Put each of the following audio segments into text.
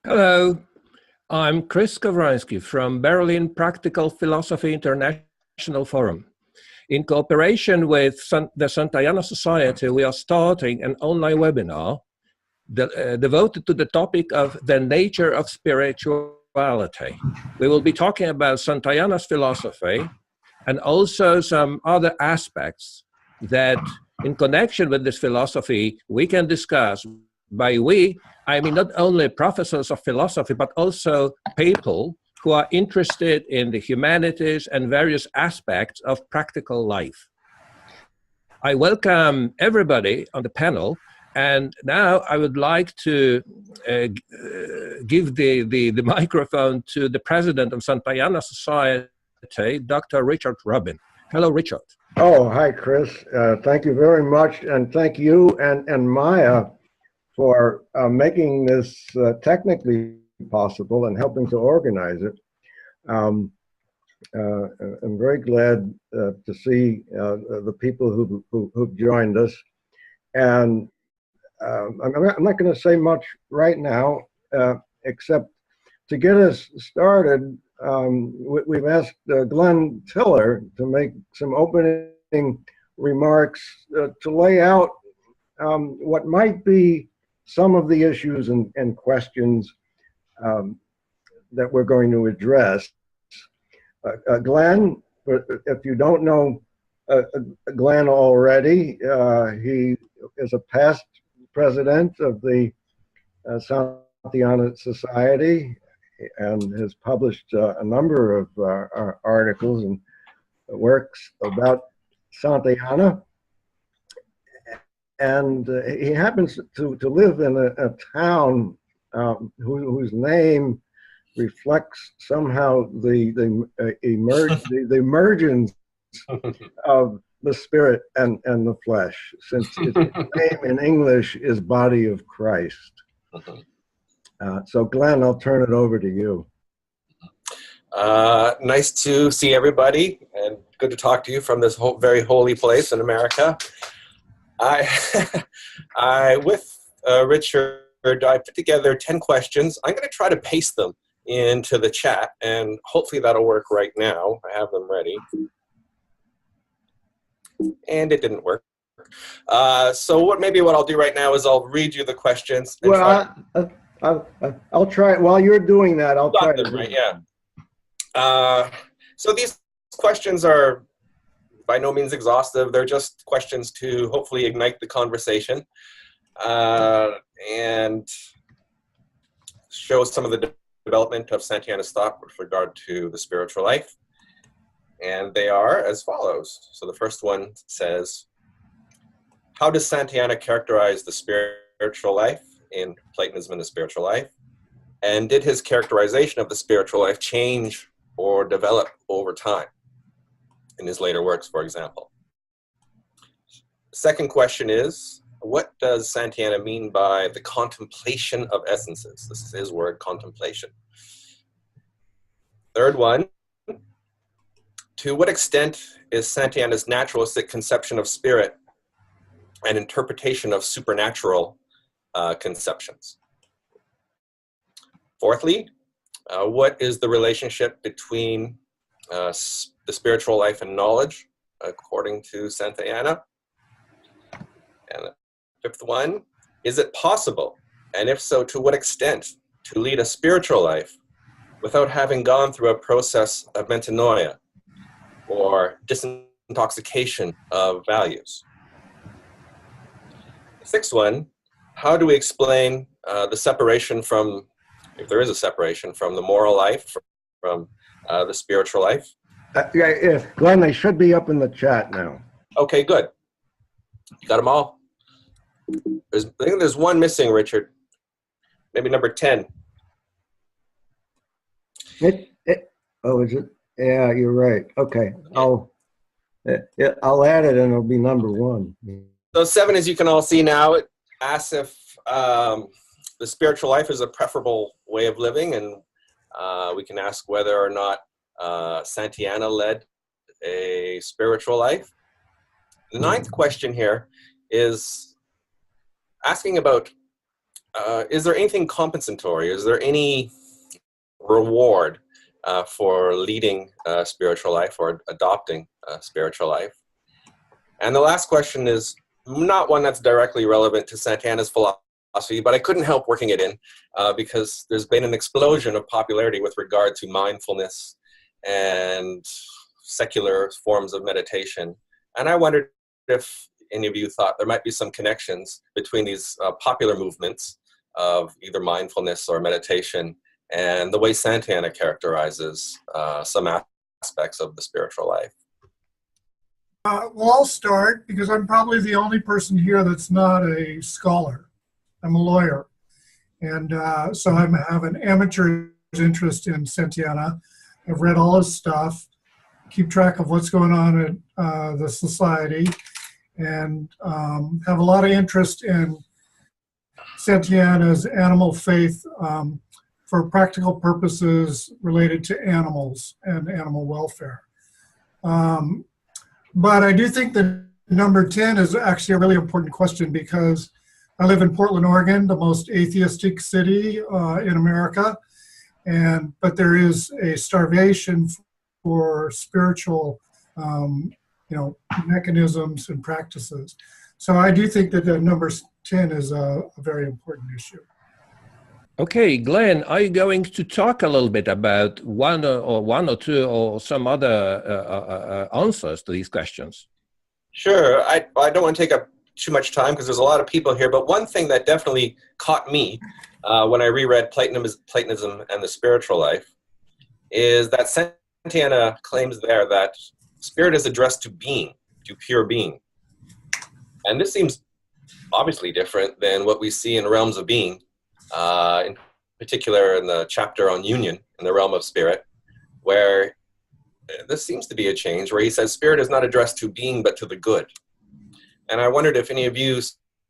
Hello, I'm Chris Kovransky from Berlin Practical Philosophy International Forum. In cooperation with the Santayana Society, we are starting an online webinar devoted to the topic of the nature of spirituality. We will be talking about Santayana's philosophy and also some other aspects that, in connection with this philosophy, we can discuss. By we, I mean not only professors of philosophy, but also people who are interested in the humanities and various aspects of practical life. I welcome everybody on the panel, and now I would like to give the microphone to the president of Santayana Society, Dr. Richard Rubin. Hello, Richard. Oh, hi, Chris. Thank you very much, and thank you and Maya for making this technically possible and helping to organize it. I'm very glad to see the people who've joined us. And I'm not going to say much right now, except to get us started, we've asked Glenn Tiller to make some opening remarks to lay out what might be some of the issues and questions that we're going to address. Glenn, if you don't know Glenn already, he is a past president of the Santayana Society and has published a number of articles and works about Santayana. And he happens to live in a town whose name reflects somehow the emergence of the spirit and the flesh, since its name in English is Body of Christ. So Glenn, I'll turn it over to you. Nice to see everybody, and good to talk to you from this very holy place in America. With Richard, I put together 10 questions. I'm going to try to paste them into the chat, and hopefully that'll work right now. I have them ready. And it didn't work. So maybe what I'll do right now is I'll read you the questions. And I'll try it. While you're doing that, I'll try to right, yeah. So these questions are by no means exhaustive. They're just questions to hopefully ignite the conversation and show some of the development of Santayana's thought with regard to the spiritual life. And they are as follows. So the first one says, how does Santayana characterize the spiritual life in Platonism and the spiritual life? And did his characterization of the spiritual life change or develop over time in his later works, for example? The second question is, what does Santayana mean by the contemplation of essences? This is his word, contemplation. Third one, to what extent is Santayana's naturalistic conception of spirit an interpretation of supernatural conceptions? Fourthly, what is the relationship between the spiritual life and knowledge, according to Santayana? And the fifth one, is it possible, and if so, to what extent, to lead a spiritual life without having gone through a process of metanoia, or disintoxication of values? The sixth one, how do we explain the separation from, if there is a separation, from the moral life, from the spiritual life? Yeah, Glenn, they should be up in the chat now. Okay, good. You got them all? I think there's one missing, Richard. Maybe number 10. Oh, is it? Yeah, you're right. Okay, I'll add it and it'll be number 1. So 7, as you can all see now, it asks if the spiritual life is a preferable way of living, and we can ask whether or not Santayana led a spiritual life. The 9th question here is asking about is there anything compensatory? Is there any reward for leading a spiritual life or adopting a spiritual life? And the last question is not one that's directly relevant to Santayana's philosophy, but I couldn't help working it in because there's been an explosion of popularity with regard to mindfulness and secular forms of meditation. And I wondered if any of you thought there might be some connections between these popular movements of either mindfulness or meditation and the way Santayana characterizes some aspects of the spiritual life. Well, I'll start because I'm probably the only person here that's not a scholar. I'm a lawyer. And so I have an amateur interest in Santayana. I've read all his stuff, keep track of what's going on at the society, and have a lot of interest in Santayana's animal faith for practical purposes related to animals and animal welfare. But I do think that number 10 is actually a really important question because I live in Portland, Oregon, the most atheistic city in America, but there is a starvation for spiritual mechanisms and practices. So I do think that the number 10 is a very important issue. Okay, Glenn, are you going to talk a little bit about one or two or some other answers to these questions? Sure. I don't want to take up too much time because there's a lot of people here, but one thing that definitely caught me when I reread Platonism and the Spiritual Life is that Santayana claims there that spirit is addressed to being, to pure being. And this seems obviously different than what we see in realms of being, in particular in the chapter on union in the realm of spirit, where this seems to be a change, where he says spirit is not addressed to being but to the good. And I wondered if any of you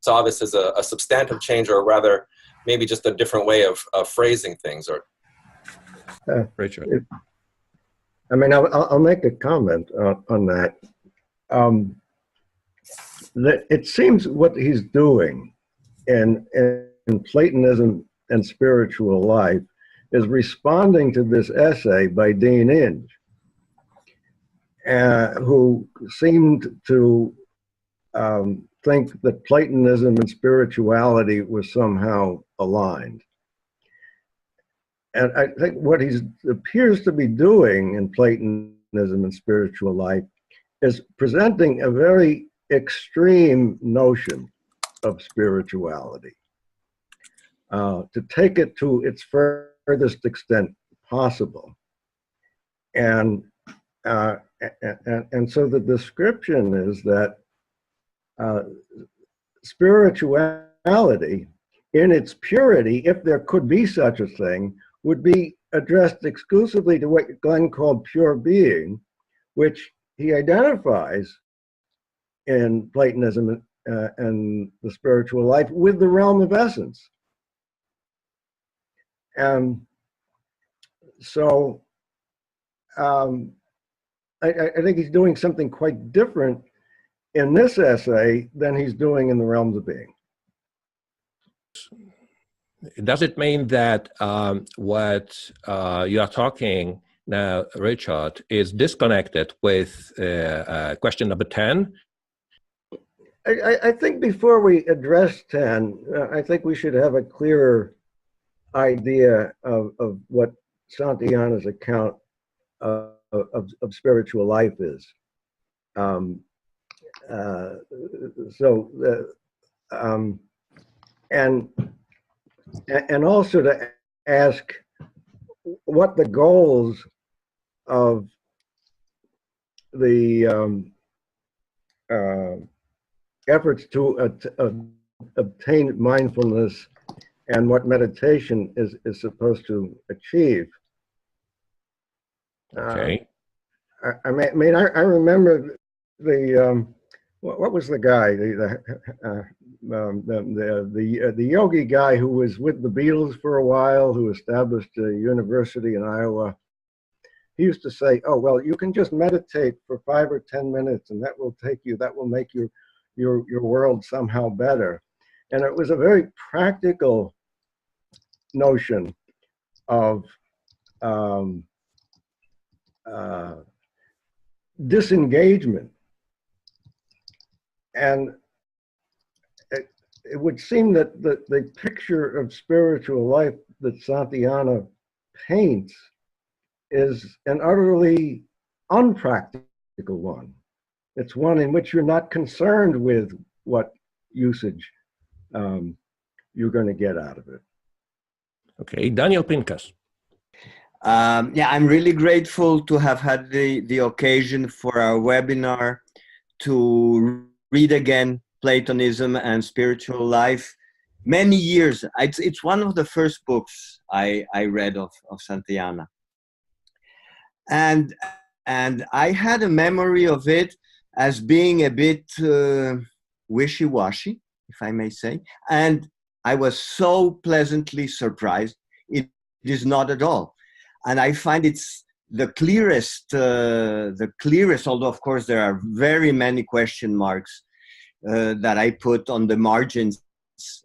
saw this as a substantive change, or rather maybe just a different way of phrasing things. Or Richard. I mean, I'll make a comment on that. That it seems what he's doing in Platonism and spiritual life is responding to this essay by Dean Inge, who seemed to think that Platonism and spirituality was somehow aligned. And I think what he appears to be doing in Platonism and spiritual life is presenting a very extreme notion of spirituality, to take it to its furthest extent possible. And so the description is that spirituality in its purity, if there could be such a thing, would be addressed exclusively to what Glenn called pure being, which he identifies in Platonism and the spiritual life with the realm of essence. And so I think he's doing something quite different in this essay than he's doing in the realms of being. Does it mean that what you are talking now, Richard, is disconnected with question number 10? I think before we address 10, I think we should have a clearer idea of what Santayana's account of spiritual life is. And also to ask what the goals of the efforts to obtain mindfulness and what meditation is supposed to achieve. Okay. I remember the what was the guy, the yogi guy who was with the Beatles for a while, who established a university in Iowa. He used to say, "Oh well, you can just meditate for 5 or 10 minutes, and that will make your world somehow better." And it was a very practical notion of disengagement. And it would seem that the picture of spiritual life that Santayana paints is an utterly unpractical one. It's one in which you're not concerned with what usage you're going to get out of it. Okay, Daniel Pincus. Yeah, I'm really grateful to have had the occasion for our webinar to read again Platonism and Spiritual Life. Many years. It's one of the first books I read of Santayana. And I had a memory of it as being a bit wishy-washy, if I may say. And I was so pleasantly surprised. It is not at all. And I find it's the clearest, although of course there are very many question marks that I put on the margins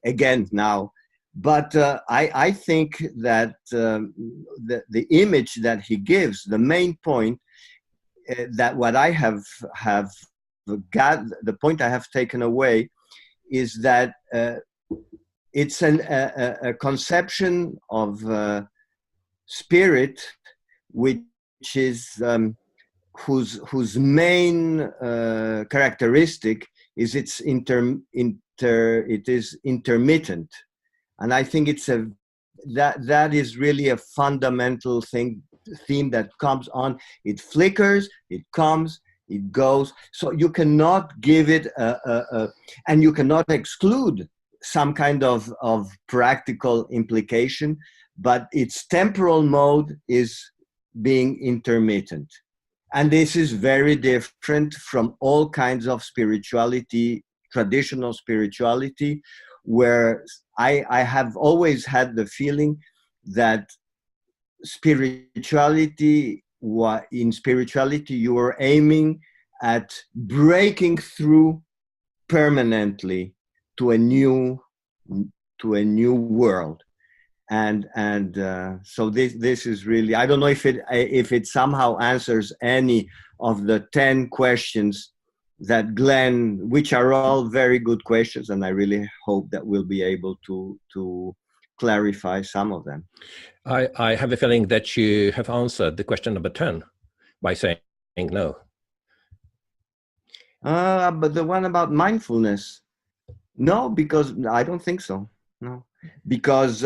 again now. But I think that the image that he gives, the main point, that what I have got, the point I have taken away, is that it's a conception of spirit which is whose main characteristic is it is intermittent. And I think it's that is really a fundamental theme that comes on. It flickers, it comes, it goes. So you cannot give it and you cannot exclude some kind of practical implication, but its temporal mode is being intermittent. And this is very different from all kinds of spirituality, traditional spirituality, where I have always had the feeling that in spirituality, you are aiming at breaking through permanently to a new world. And so this is really, I don't know if it somehow answers any of the 10 questions that Glenn, which are all very good questions, and I really hope that we'll be able to clarify some of them. I have a feeling that you have answered the question number 10 by saying no. But the one about mindfulness, no, because I don't think so. No, because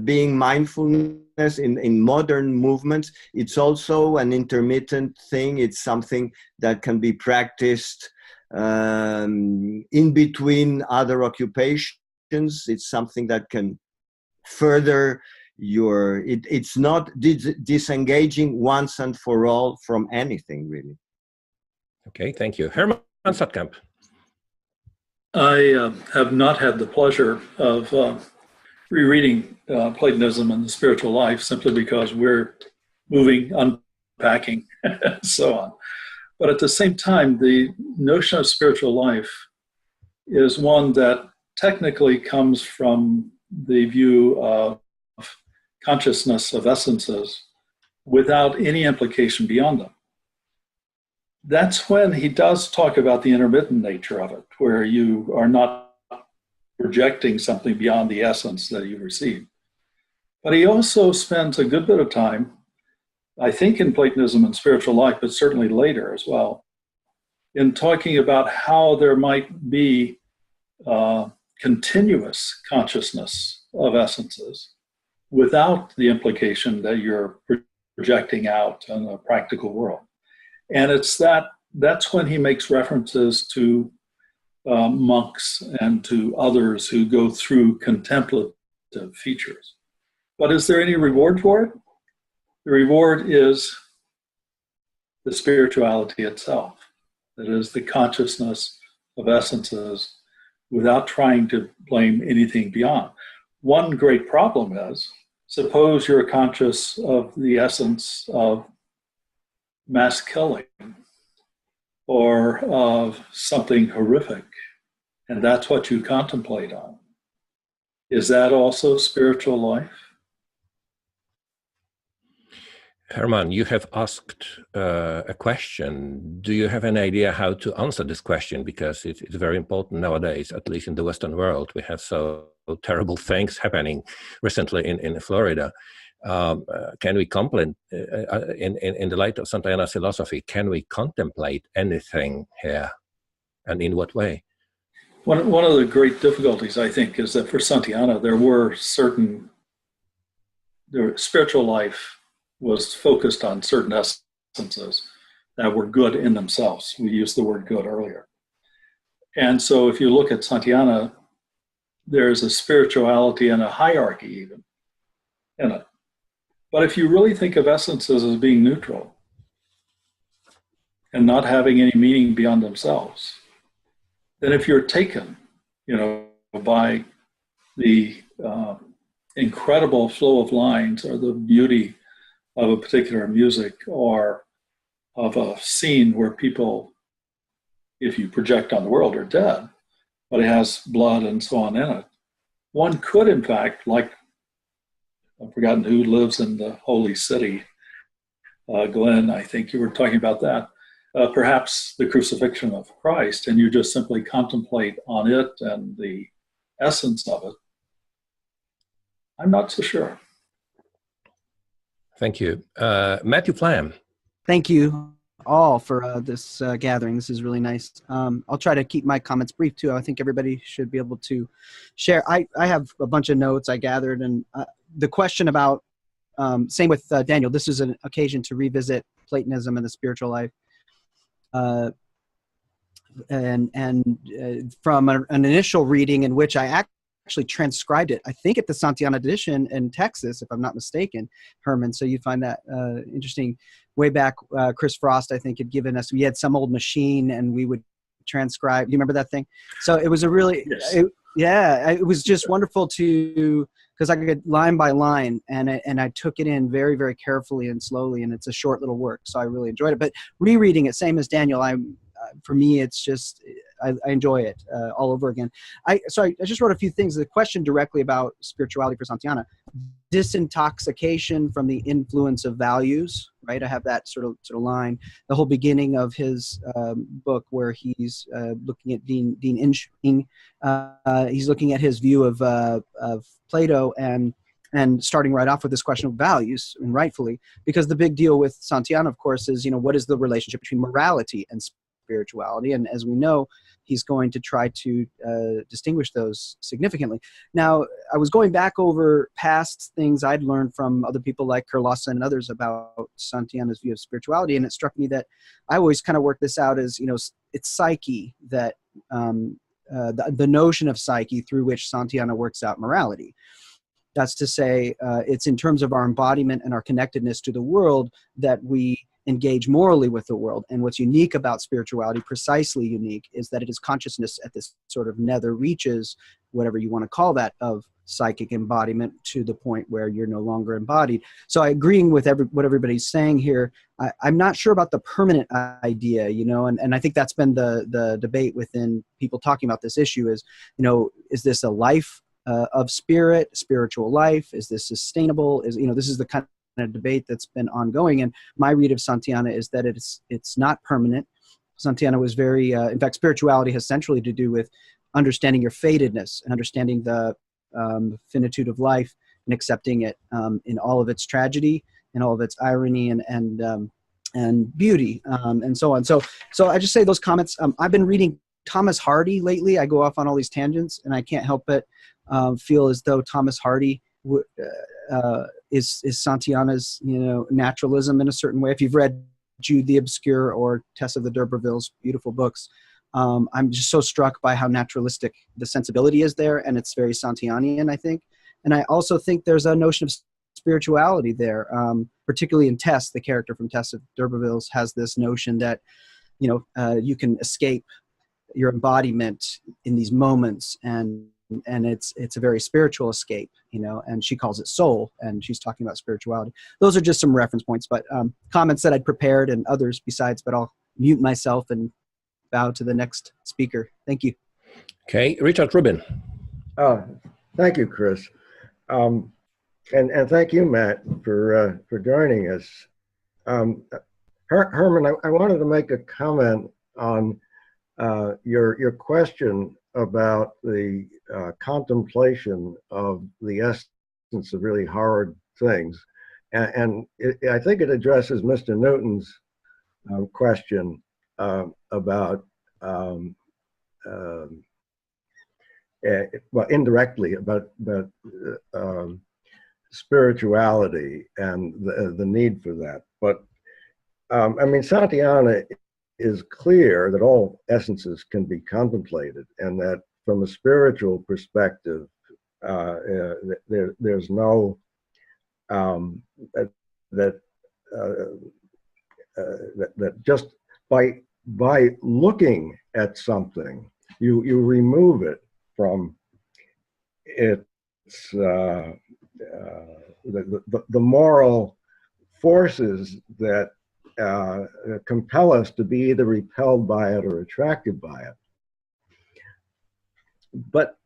being mindfulness in modern movements, it's also an intermittent thing. It's something that can be practiced in between other occupations. It's something that can further it's not disengaging once and for all from anything, really. Okay, thank you. Herman Satkamp. I have not had the pleasure of rereading Platonism and the Spiritual Life simply because we're moving, unpacking, and so on. But at the same time, the notion of spiritual life is one that technically comes from the view of consciousness of essences without any implication beyond them. That's when he does talk about the intermittent nature of it, where you are not projecting something beyond the essence that you receive. But he also spends a good bit of time, I think in Platonism and Spiritual Life, but certainly later as well, in talking about how there might be continuous consciousness of essences without the implication that you're projecting out in a practical world. And that's when he makes references to monks and to others who go through contemplative features. But is there any reward for it? The reward is the spirituality itself. That is the consciousness of essences without trying to blame anything beyond. One great problem is, suppose you're conscious of the essence of mass killing or of something horrific and that's what you contemplate on. Is that also spiritual life? Herman, you have asked a question. Do you have an idea how to answer this question? Because it's very important nowadays, at least in the Western world. We have so terrible things happening recently in Florida. Can we in the light of Santayana's philosophy, can we contemplate anything here? And in what way? One of the great difficulties, I think, is that for Santayana, their spiritual life was focused on certain essences that were good in themselves. We used the word good earlier. And so if you look at Santayana, there's a spirituality and a hierarchy even in it. But if you really think of essences as being neutral and not having any meaning beyond themselves, then if you're taken, by the incredible flow of lines or the beauty of a particular music or of a scene where people, if you project on the world, are dead, but it has blood and so on in it, one could, in fact, like, I've forgotten who lives in the holy city, Glenn, I think you were talking about that, perhaps the crucifixion of Christ, and you just simply contemplate on it and the essence of it. I'm not so sure. Thank you. Matthew Flam. Thank you all for this gathering. This is really nice. I'll try to keep my comments brief too. I think everybody should be able to share. I have a bunch of notes I gathered, and the question about, same with Daniel, this is an occasion to revisit Platonism and the spiritual life. From an initial reading in which I actually transcribed it, I think at the Santayana edition in Texas, if I'm not mistaken, Herman. So you find that interesting. Way back, Chris Frost, I think, had given us, we had some old machine and we would transcribe. Do you remember that thing? So it was a really, yes. It was just wonderful because I could line by line, and I took it in very, very carefully and slowly, and it's a short little work, so I really enjoyed it. But rereading it, same as Daniel, for me, it's just, I enjoy it all over again. I just wrote a few things. The question directly about spirituality for Santayana: disintoxication from the influence of values, right? I have that sort of line. The whole beginning of his book, where he's looking at Dean Inching, he's looking at his view of Plato and starting right off with this question of values, and rightfully, because the big deal with Santayana, of course, is, what is the relationship between morality and spirituality? And as we know, he's going to try to distinguish those significantly. Now, I was going back over past things I'd learned from other people like Kurlasa and others about Santayana's view of spirituality, and it struck me that I always kind of work this out as, it's psyche, that the notion of psyche through which Santayana works out morality. That's to say, it's in terms of our embodiment and our connectedness to the world that we engage morally with the world. And what's unique about spirituality, precisely unique, is that it is consciousness at this sort of nether reaches, whatever you want to call that, of psychic embodiment to the point where you're no longer embodied. So I agreeing with what everybody's saying here. I'm not sure about the permanent idea, and I think that's been the debate within people talking about this issue is, is this a life of spiritual life? Is this sustainable? This is the kind of debate that's been ongoing. And my read of Santayana is that it's not permanent. Santayana was very, in fact, spirituality has centrally to do with understanding your fatedness and understanding the finitude of life and accepting it in all of its tragedy and all of its irony and beauty and so on. So I just say those comments. I've been reading Thomas Hardy lately. I go off on all these tangents, and I can't help but feel as though Thomas Hardy is Santayana's, naturalism in a certain way. If you've read Jude the Obscure or Tess of the D'Urbervilles, beautiful books, I'm just so struck by how naturalistic the sensibility is there, and it's very Santayanian, I think. And I also think there's a notion of spirituality there, particularly in Tess. The character from Tess of D'Urbervilles has this notion that, you can escape your embodiment in these moments, and it's a very spiritual escape, and she calls it soul, and she's talking about spirituality. Those are just some reference points, but comments that I'd prepared and others besides, but I'll mute myself and bow to the next speaker. Thank you. Okay, Richard Rubin. Thank you, Chris. And thank you, Matt, for joining us. Herman, I wanted to make a comment on your question about the contemplation of the essence of really hard things. And I think it addresses Mr. Newton's question about, well, indirectly about spirituality and the need for that. But I mean, Santayana is clear that all essences can be contemplated, and that from a spiritual perspective, there's no that just by looking at something, you remove it from its the moral forces that compel us to be either repelled by it or attracted by it. But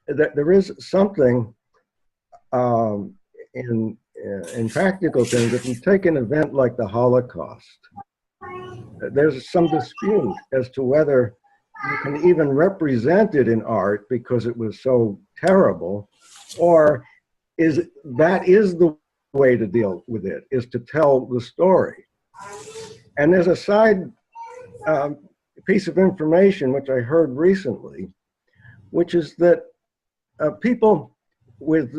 there is something in practical things. If you take an event like the Holocaust, there's some dispute as to whether you can even represent it in art because it was so terrible, or is the way to deal with it, is to tell the story. And there's a side piece of information which I heard recently, which is that people with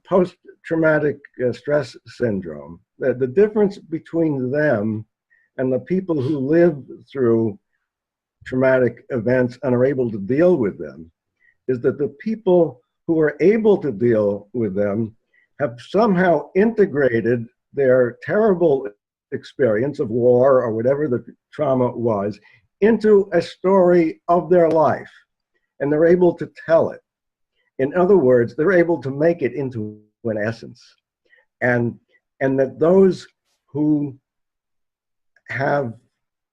post-traumatic stress syndrome, the difference between them and the people who live through traumatic events and are able to deal with them is that the people who are able to deal with them have somehow integrated their terrible experience of war or whatever the trauma was into a story of their life, and they're able to tell it. In other words, they're able to make it into an essence, and that those who have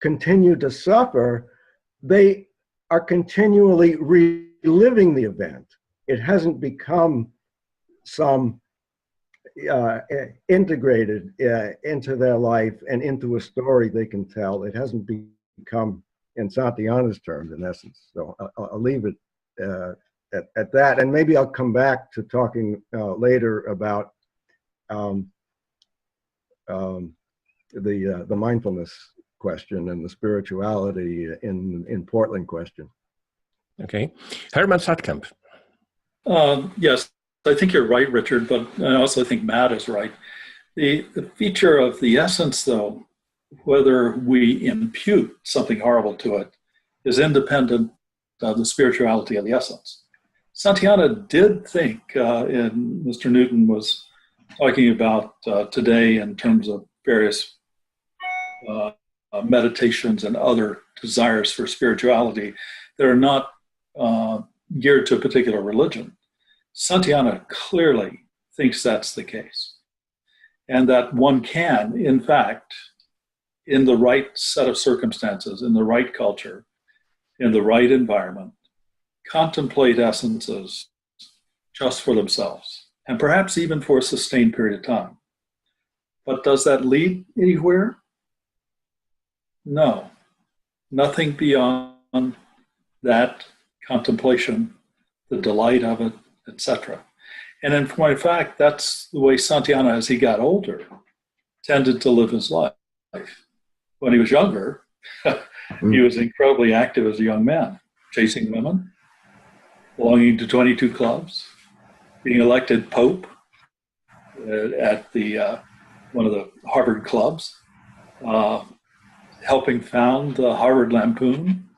continued to suffer, they are continually reliving the event. It hasn't become some integrated into their life and into a story they can tell. It hasn't become, in Santayana's terms, in essence. So I'll leave it at that, and maybe I'll come back to talking later about the mindfulness question and the spirituality in Portland question. Okay, Herman Satkamp. Yes, I think you're right, Richard, but I also think Matt is right. The feature of the essence, though, whether we impute something horrible to it, is independent of the spirituality of the essence. Santayana did think, and Mr. Newton was talking about today in terms of various meditations and other desires for spirituality that are not geared to a particular religion. Santayana clearly thinks that's the case, and that one can, in fact, in the right set of circumstances, in the right culture, in the right environment, contemplate essences just for themselves, and perhaps even for a sustained period of time. But does that lead anywhere? No, nothing beyond that contemplation, the delight of it, etc. And in point of fact, that's the way Santayana, as he got older, tended to live his life. When he was younger, he was incredibly active as a young man, chasing women, belonging to 22 clubs, being elected Pope at one of the Harvard clubs, helping found the Harvard Lampoon,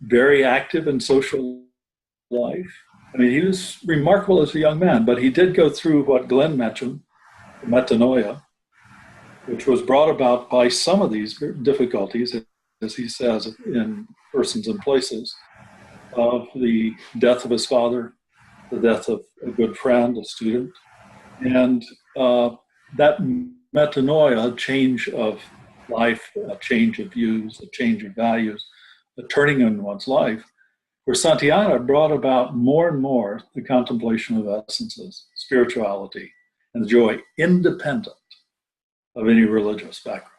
very active in social life. I mean, he was remarkable as a young man, but he did go through what Glenn mentioned, metanoia, which was brought about by some of these difficulties, as he says, in Persons and Places, of the death of his father, the death of a good friend, a student, and that metanoia, a change of life, a change of views, a change of values, a turning in one's life, where Santayana brought about more and more the contemplation of essences, spirituality, and joy independent of any religious background.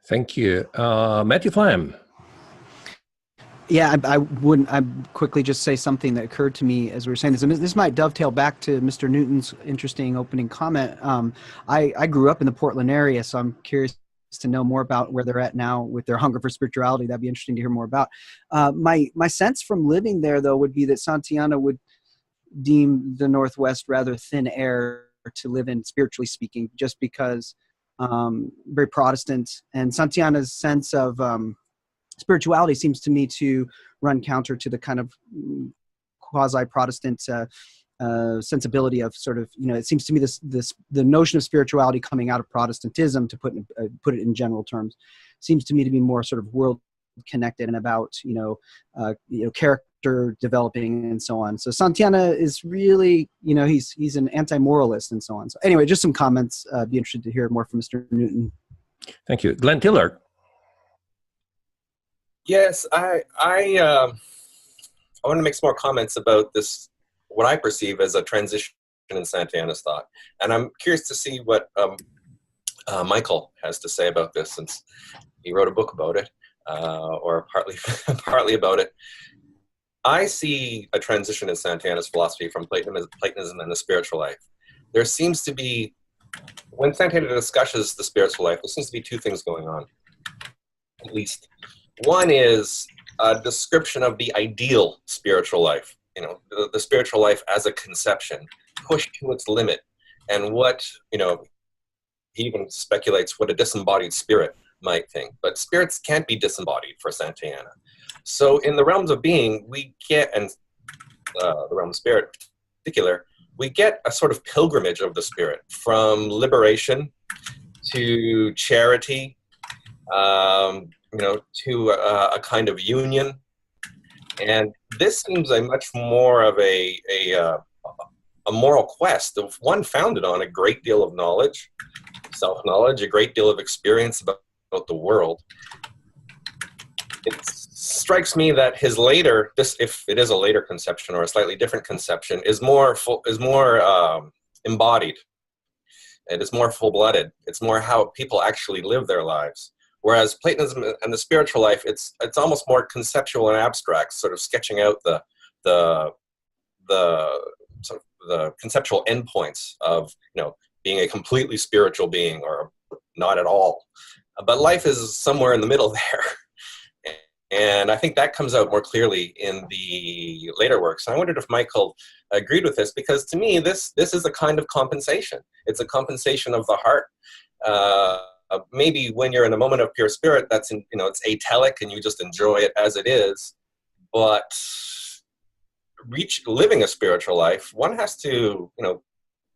Thank you. Matthew Flam. Yeah, I quickly just say something that occurred to me as we were saying this. And this might dovetail back to Mr. Newton's interesting opening comment. I grew up in the Portland area, so I'm curious to know more about where they're at now with their hunger for spirituality. That'd be interesting to hear more about. My sense from living there, though, would be that Santayana would deem the Northwest rather thin air to live in, spiritually speaking, just because very Protestant. And Santayana's sense of spirituality seems to me to run counter to the kind of quasi-Protestant sensibility of sort of, it seems to me the notion of spirituality coming out of Protestantism, to put it in general terms, seems to me to be more sort of world connected and about character developing and so on. So Santayana is really, he's an anti-moralist and so on. So anyway, just some comments. Be interested to hear more from Mr. Newton. Thank you. Glenn Tiller. Yes, I want to make some more comments about this, what I perceive as a transition in Santayana's thought. And I'm curious to see what Michael has to say about this, since he wrote a book about it, or partly about it. I see a transition in Santayana's philosophy from Platonism and the spiritual life. There seems to be, when Santayana discusses the spiritual life, there seems to be two things going on, at least. One is a description of the ideal spiritual life, the spiritual life as a conception, pushed to its limit, and what, he even speculates what a disembodied spirit might think. But spirits can't be disembodied for Santayana. So in the realms of being, we get, and the realm of spirit in particular, we get a sort of pilgrimage of the spirit from liberation to charity, to a kind of union. And this seems a much more of a moral quest, of one founded on a great deal of knowledge, self-knowledge, a great deal of experience about the world. It strikes me that his later, if it is a later conception or a slightly different conception, is more embodied. It is more full-blooded. It's more how people actually live their lives. Whereas Platonism and the spiritual life, it's almost more conceptual and abstract, sort of sketching out the conceptual endpoints of being a completely spiritual being or not at all. But life is somewhere in the middle there, and I think that comes out more clearly in the later works. And I wondered if Michael agreed with this, because to me this is a kind of compensation. It's a compensation of the heart. Maybe when you're in a moment of pure spirit, that's it's atelic and you just enjoy it as it is. But living a spiritual life, one has to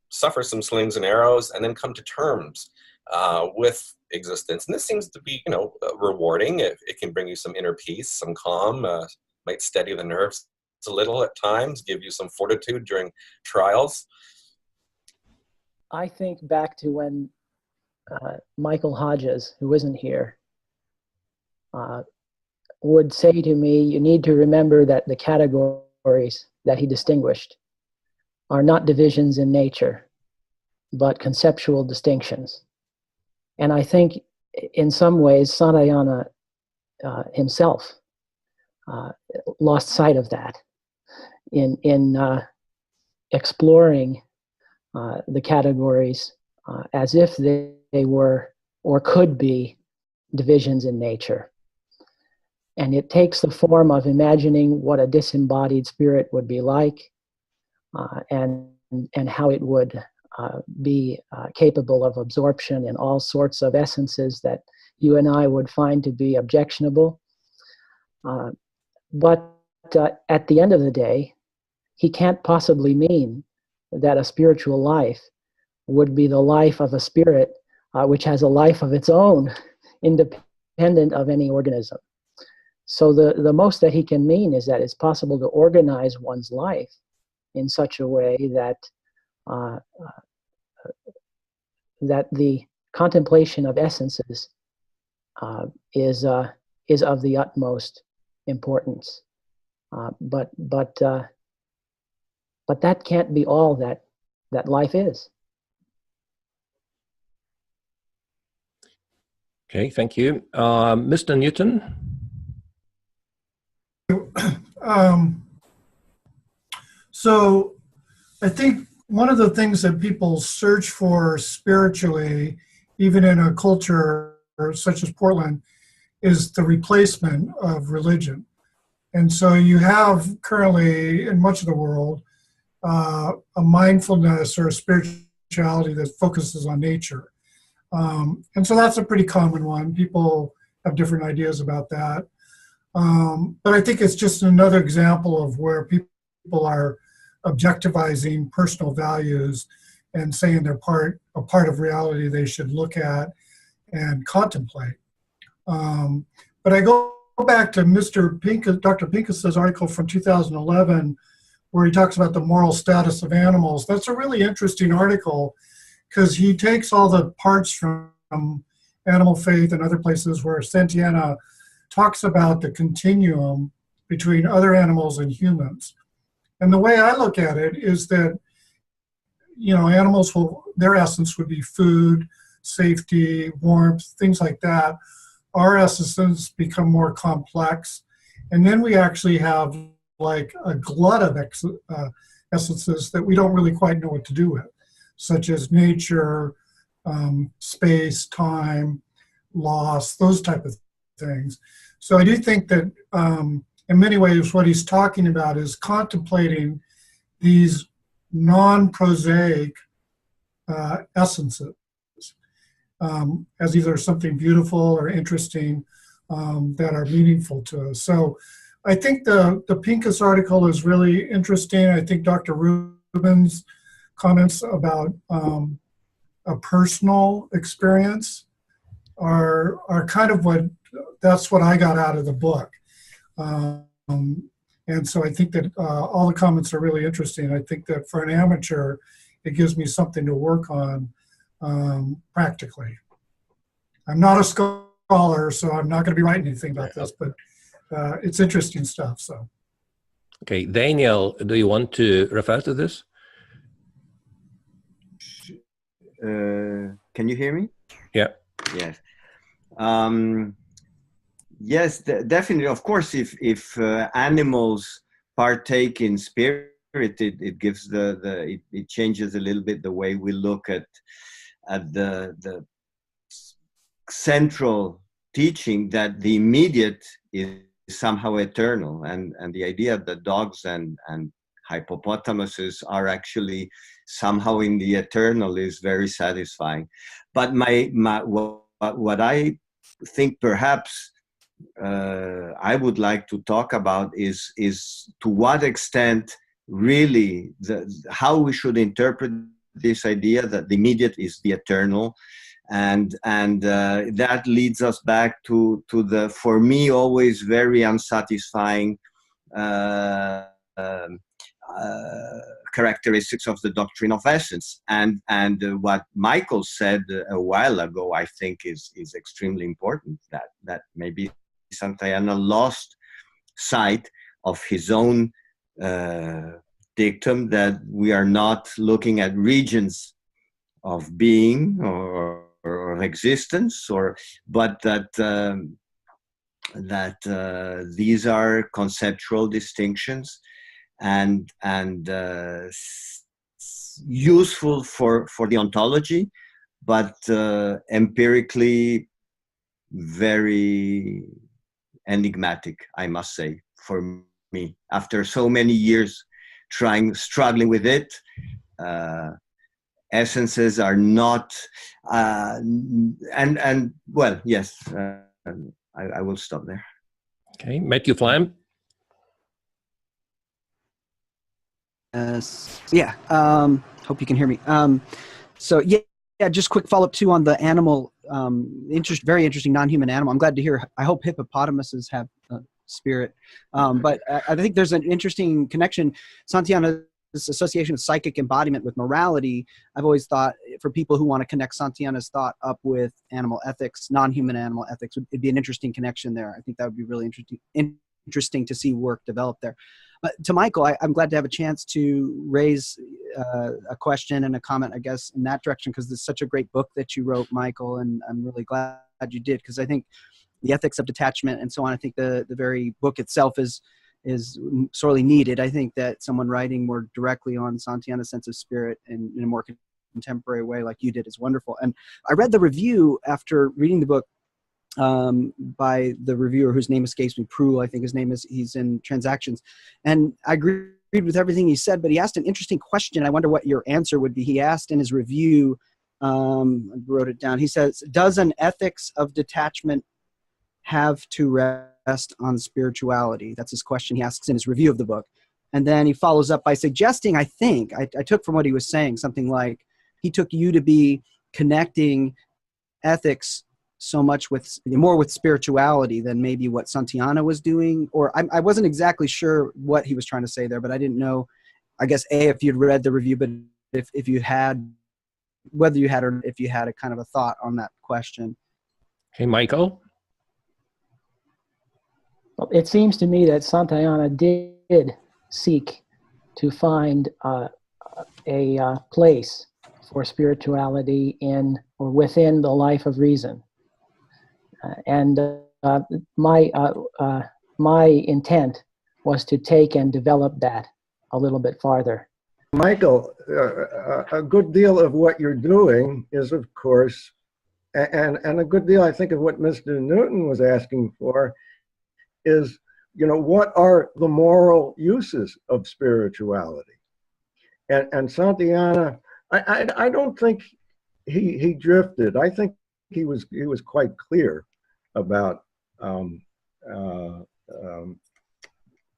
suffer some slings and arrows and then come to terms with existence. And this seems to be rewarding. It can bring you some inner peace, some calm, might steady the nerves a little at times, give you some fortitude during trials. I think back to when Michael Hodges, who isn't here, would say to me, you need to remember that the categories that he distinguished are not divisions in nature, but conceptual distinctions. And I think in some ways Santayana himself lost sight of that in exploring the categories as if they were or could be divisions in nature. And it takes the form of imagining what a disembodied spirit would be like, and how it would be capable of absorption in all sorts of essences that you and I would find to be objectionable. But at the end of the day, he can't possibly mean that a spiritual life would be the life of a spirit which has a life of its own, independent of any organism. So the most that he can mean is that it's possible to organize one's life in such a way that that the contemplation of essences is of the utmost importance. But that can't be all that life is. Okay, thank you. Mr. Newton? So I think one of the things that people search for spiritually, even in a culture such as Portland, is the replacement of religion. And so you have currently in much of the world a mindfulness or a spirituality that focuses on nature. And so that's a pretty common one. People have different ideas about that. But I think it's just another example of where people are objectivizing personal values and saying they're a part of reality they should look at and contemplate. But I go back to Dr. Pincus's article from 2011, where he talks about the moral status of animals. That's a really interesting article because he takes all the parts from Animal Faith and other places where Santayana talks about the continuum between other animals and humans. And the way I look at it is that, animals their essence would be food, safety, warmth, things like that. Our essences become more complex. And then we actually have like a glut of essences that we don't really quite know what to do with, such as nature, space, time, loss, those type of things. So I do think that in many ways what he's talking about is contemplating these non-prosaic essences as either something beautiful or interesting that are meaningful to us. So I think the Pincus article is really interesting. I think Dr. Rubin's comments about a personal experience are kind of that's what I got out of the book. And so I think that all the comments are really interesting. I think that for an amateur, it gives me something to work on practically. I'm not a scholar, so I'm not going to be writing anything about this, but it's interesting stuff. So, Okay, Daniel, do you want to refer to this? Can you hear me? Yeah. Yes. Yes, definitely. Of course, if animals partake in spirit, it gives it changes a little bit the way we look at the central teaching that the immediate is somehow eternal, and the idea that dogs and hippopotamuses are actually somehow in the eternal is very satisfying. But what I think perhaps I would like to talk about is to what extent really how we should interpret this idea that the immediate is the eternal, and that leads us back to the, for me, always very unsatisfying characteristics of the doctrine of essence. And what Michael said a while ago, I think is extremely important, that maybe Santayana lost sight of his own dictum that we are not looking at regions of being or of existence, but that these are conceptual distinctions and useful for the ontology, but empirically very enigmatic, I must say, for me. After so many years struggling with it, essences are not, and well, yes, I will stop there. Okay, Matthew Flam. Yeah, hope you can hear me. So yeah, just quick follow-up too on the animal, very interesting non-human animal. I'm glad to hear. I hope hippopotamuses have spirit, but I think there's an interesting connection. Santayana's association of psychic embodiment with morality. I've always thought for people who want to connect Santayana's thought up with animal ethics, non-human animal ethics, it'd be an interesting connection there. I think that would be really interesting to see work develop there. But to Michael, I'm glad to have a chance to raise a question and a comment, I guess, in that direction, because it's such a great book that you wrote, Michael, and I'm really glad you did, because I think the ethics of detachment and so on, I think the very book itself is sorely needed. I think that someone writing more directly on Santayana's sense of spirit in a more contemporary way like you did is wonderful. And I read the review after reading the book by the reviewer whose name escapes me, Prue, I think his name is, he's in Transactions. And I agreed with everything he said, but he asked an interesting question. I wonder what your answer would be. He asked in his review, I wrote it down. He says, does an ethics of detachment have to rest on spirituality? That's his question he asks in his review of the book. And then he follows up by suggesting, I think, I took from what he was saying, something like, he took you to be connecting ethics so much more with spirituality than maybe what Santayana was doing. Or I wasn't exactly sure what he was trying to say there, but I didn't know, I guess, if you'd read the review, but if you had, whether you had or if you had a kind of a thought on that question. Hey, Michael? Well, it seems to me that Santayana did seek to find a place for spirituality in or within the life of reason. My intent was to take and develop that a little bit farther. Michael, a good deal of what you're doing is, of course, and a good deal, I think, of what Mr. Newton was asking for is, what are the moral uses of spirituality? And Santayana, I don't think he drifted. I think he was quite clear about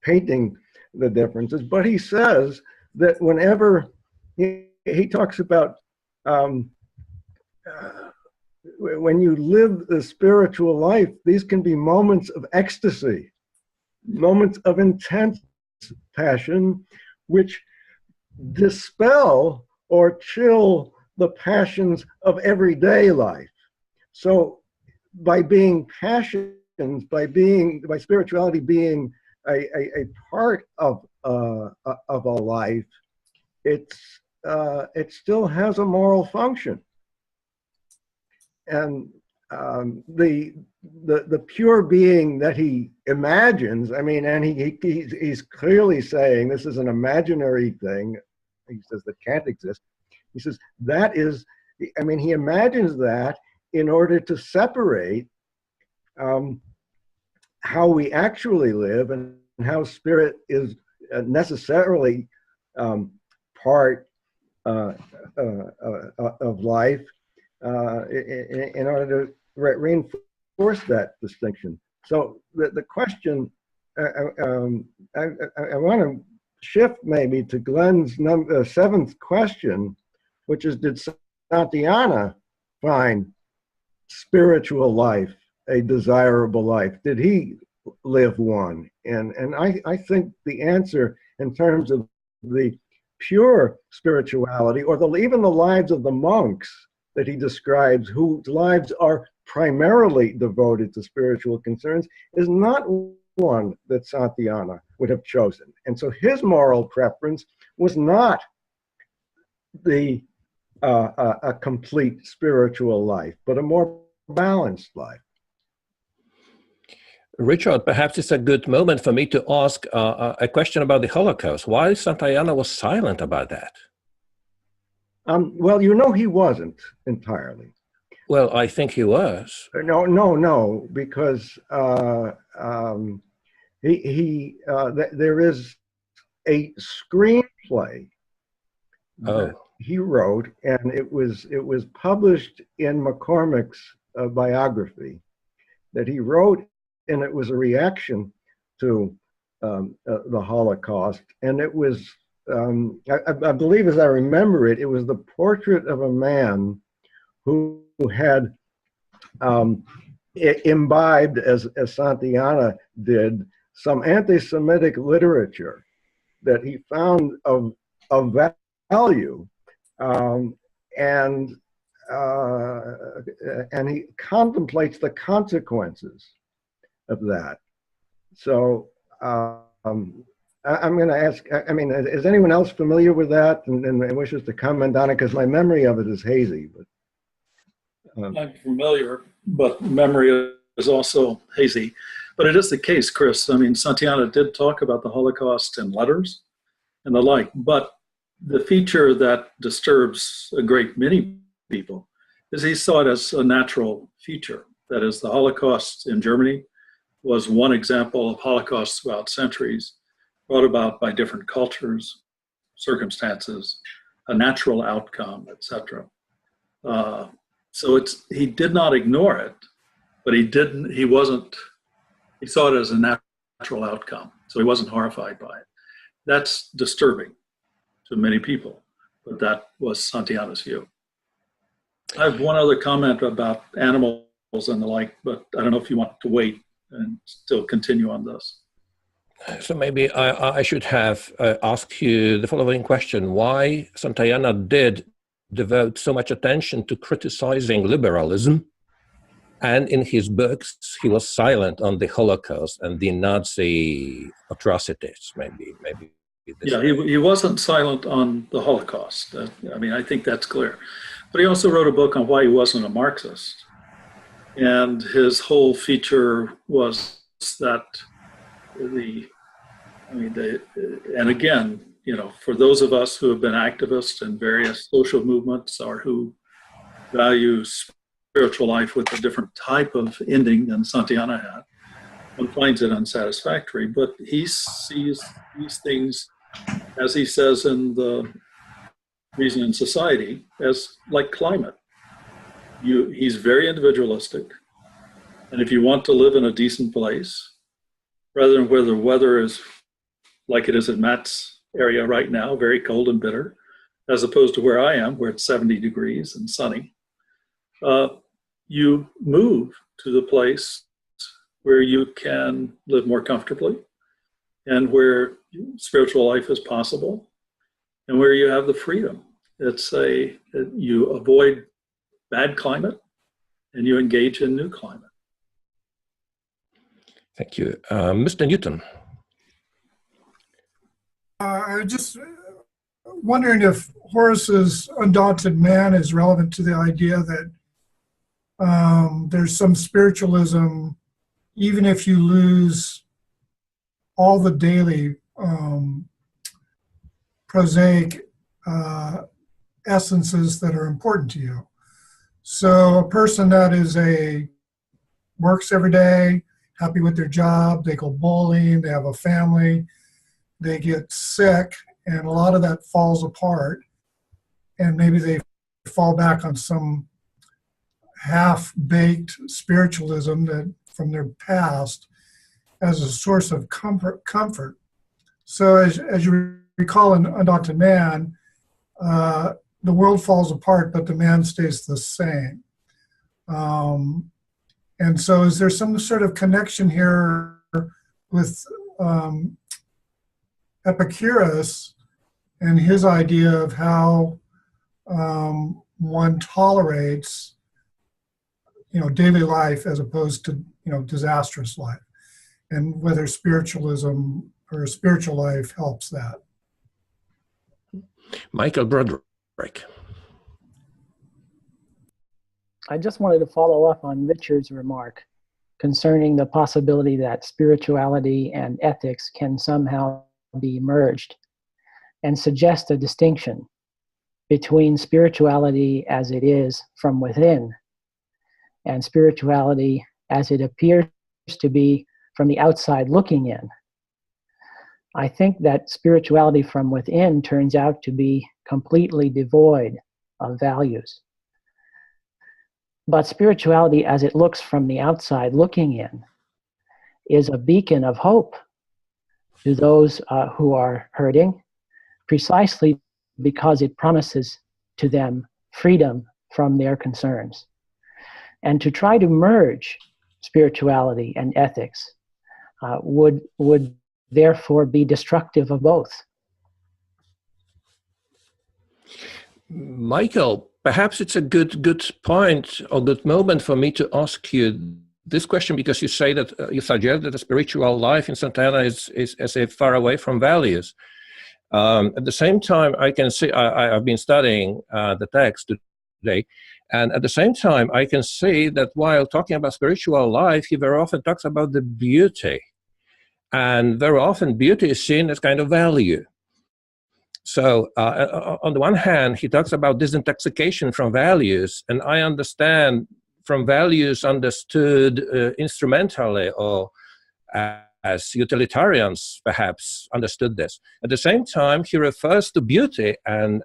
painting the differences. But he says that whenever he talks about when you live the spiritual life, these can be moments of ecstasy, moments of intense passion, which dispel or chill the passions of everyday life. So by being passions, by spirituality being a part of a life, it still has a moral function. And the pure being that he imagines, I mean, and he's clearly saying this is an imaginary thing. He says that can't exist. He says that is, I mean, he imagines that in order to separate how we actually live and how spirit is necessarily part of life, in order to reinforce that distinction. So the question, I want to shift maybe to Glenn's seventh question, which is, did Santayana find spiritual life a desirable life? Did he live one? And I think the answer in terms of the pure spirituality, or even the lives of the monks that he describes, whose lives are primarily devoted to spiritual concerns, is not one that Santayana would have chosen. And so his moral preference was not a complete spiritual life, but a more balanced life. Richard, perhaps it's a good moment for me to ask a question about the Holocaust. Why Santayana was silent about that? Well, he wasn't entirely. Well, I think he was. No, because there is a screenplay that he wrote, and it was published in McCormick's biography that he wrote, and it was a reaction to the Holocaust, and it was, I believe, as I remember it, it was the portrait of a man who had imbibed, as Santayana did, some anti-Semitic literature that he found of value, and he contemplates the consequences of that. So I'm going to ask, I mean, is anyone else familiar with that and wishes to comment on it? Because my memory of it is hazy. But, I'm familiar, but memory is also hazy. But it is the case, Chris. I mean, Santayana did talk about the Holocaust in letters and the like, but the feature that disturbs a great many people is he saw it as a natural feature. That is, the Holocaust in Germany was one example of Holocausts throughout centuries, brought about by different cultures, circumstances, a natural outcome, etc. So he did not ignore it, but he saw it as a natural outcome. So he wasn't horrified by it. That's disturbing to many people, but that was Santayana's view. I have one other comment about animals and the like, but I don't know if you want to wait and still continue on this. So maybe I should have asked you the following question: why Santayana did devote so much attention to criticizing liberalism, and in his books he was silent on the Holocaust and the Nazi atrocities? Maybe. Yeah, he wasn't silent on the Holocaust. I mean, I think that's clear. But he also wrote a book on why he wasn't a Marxist. And his whole feature was that and again, you know, for those of us who have been activists in various social movements or who value spiritual life with a different type of ending than Santayana had, one finds it unsatisfactory. But he sees these things, as he says in the Reason in Society, as like climate. He's very individualistic. And if you want to live in a decent place, rather than where the weather is like it is in Matt's area right now, very cold and bitter, as opposed to where I am, where it's 70 degrees and sunny, you move to the place where you can live more comfortably and where spiritual life is possible and where you have the freedom. You avoid bad climate and you engage in new climate. Thank you. Mr. Newton. I was just wondering if Horace's Undaunted Man is relevant to the idea that there's some spiritualism, even if you lose all the daily prosaic essences that are important to you. So a person that works every day, happy with their job, they go bowling, they have a family, they get sick, and a lot of that falls apart, and maybe they fall back on some half-baked spiritualism that from their past as a source of comfort. So as you recall in Undaunted Man, the world falls apart, but the man stays the same. And so is there some sort of connection here with Epicurus and his idea of how one tolerates, daily life as opposed to, disastrous life, and whether spiritualism or spiritual life helps that? Michael Broderick. I just wanted to follow up on Richard's remark concerning the possibility that spirituality and ethics can somehow be merged, and suggest a distinction between spirituality as it is from within and spirituality as it appears to be from the outside looking in. I think that spirituality from within turns out to be completely devoid of values. But spirituality as it looks from the outside looking in is a beacon of hope to those who are hurting, precisely because it promises to them freedom from their concerns. And to try to merge spirituality and ethics would therefore be destructive of both. Michael, perhaps it's a good point or good moment for me to ask you this question because you say that you suggest that the spiritual life in Santayana is as if far away from values. At the same time, I can see, I've been studying the text today, and at the same time, I can see that while talking about spiritual life, he very often talks about the beauty. And very often, beauty is seen as kind of value. So on the one hand, he talks about disintoxication from values, and I understand from values understood instrumentally or as utilitarians perhaps understood this. At the same time, he refers to beauty and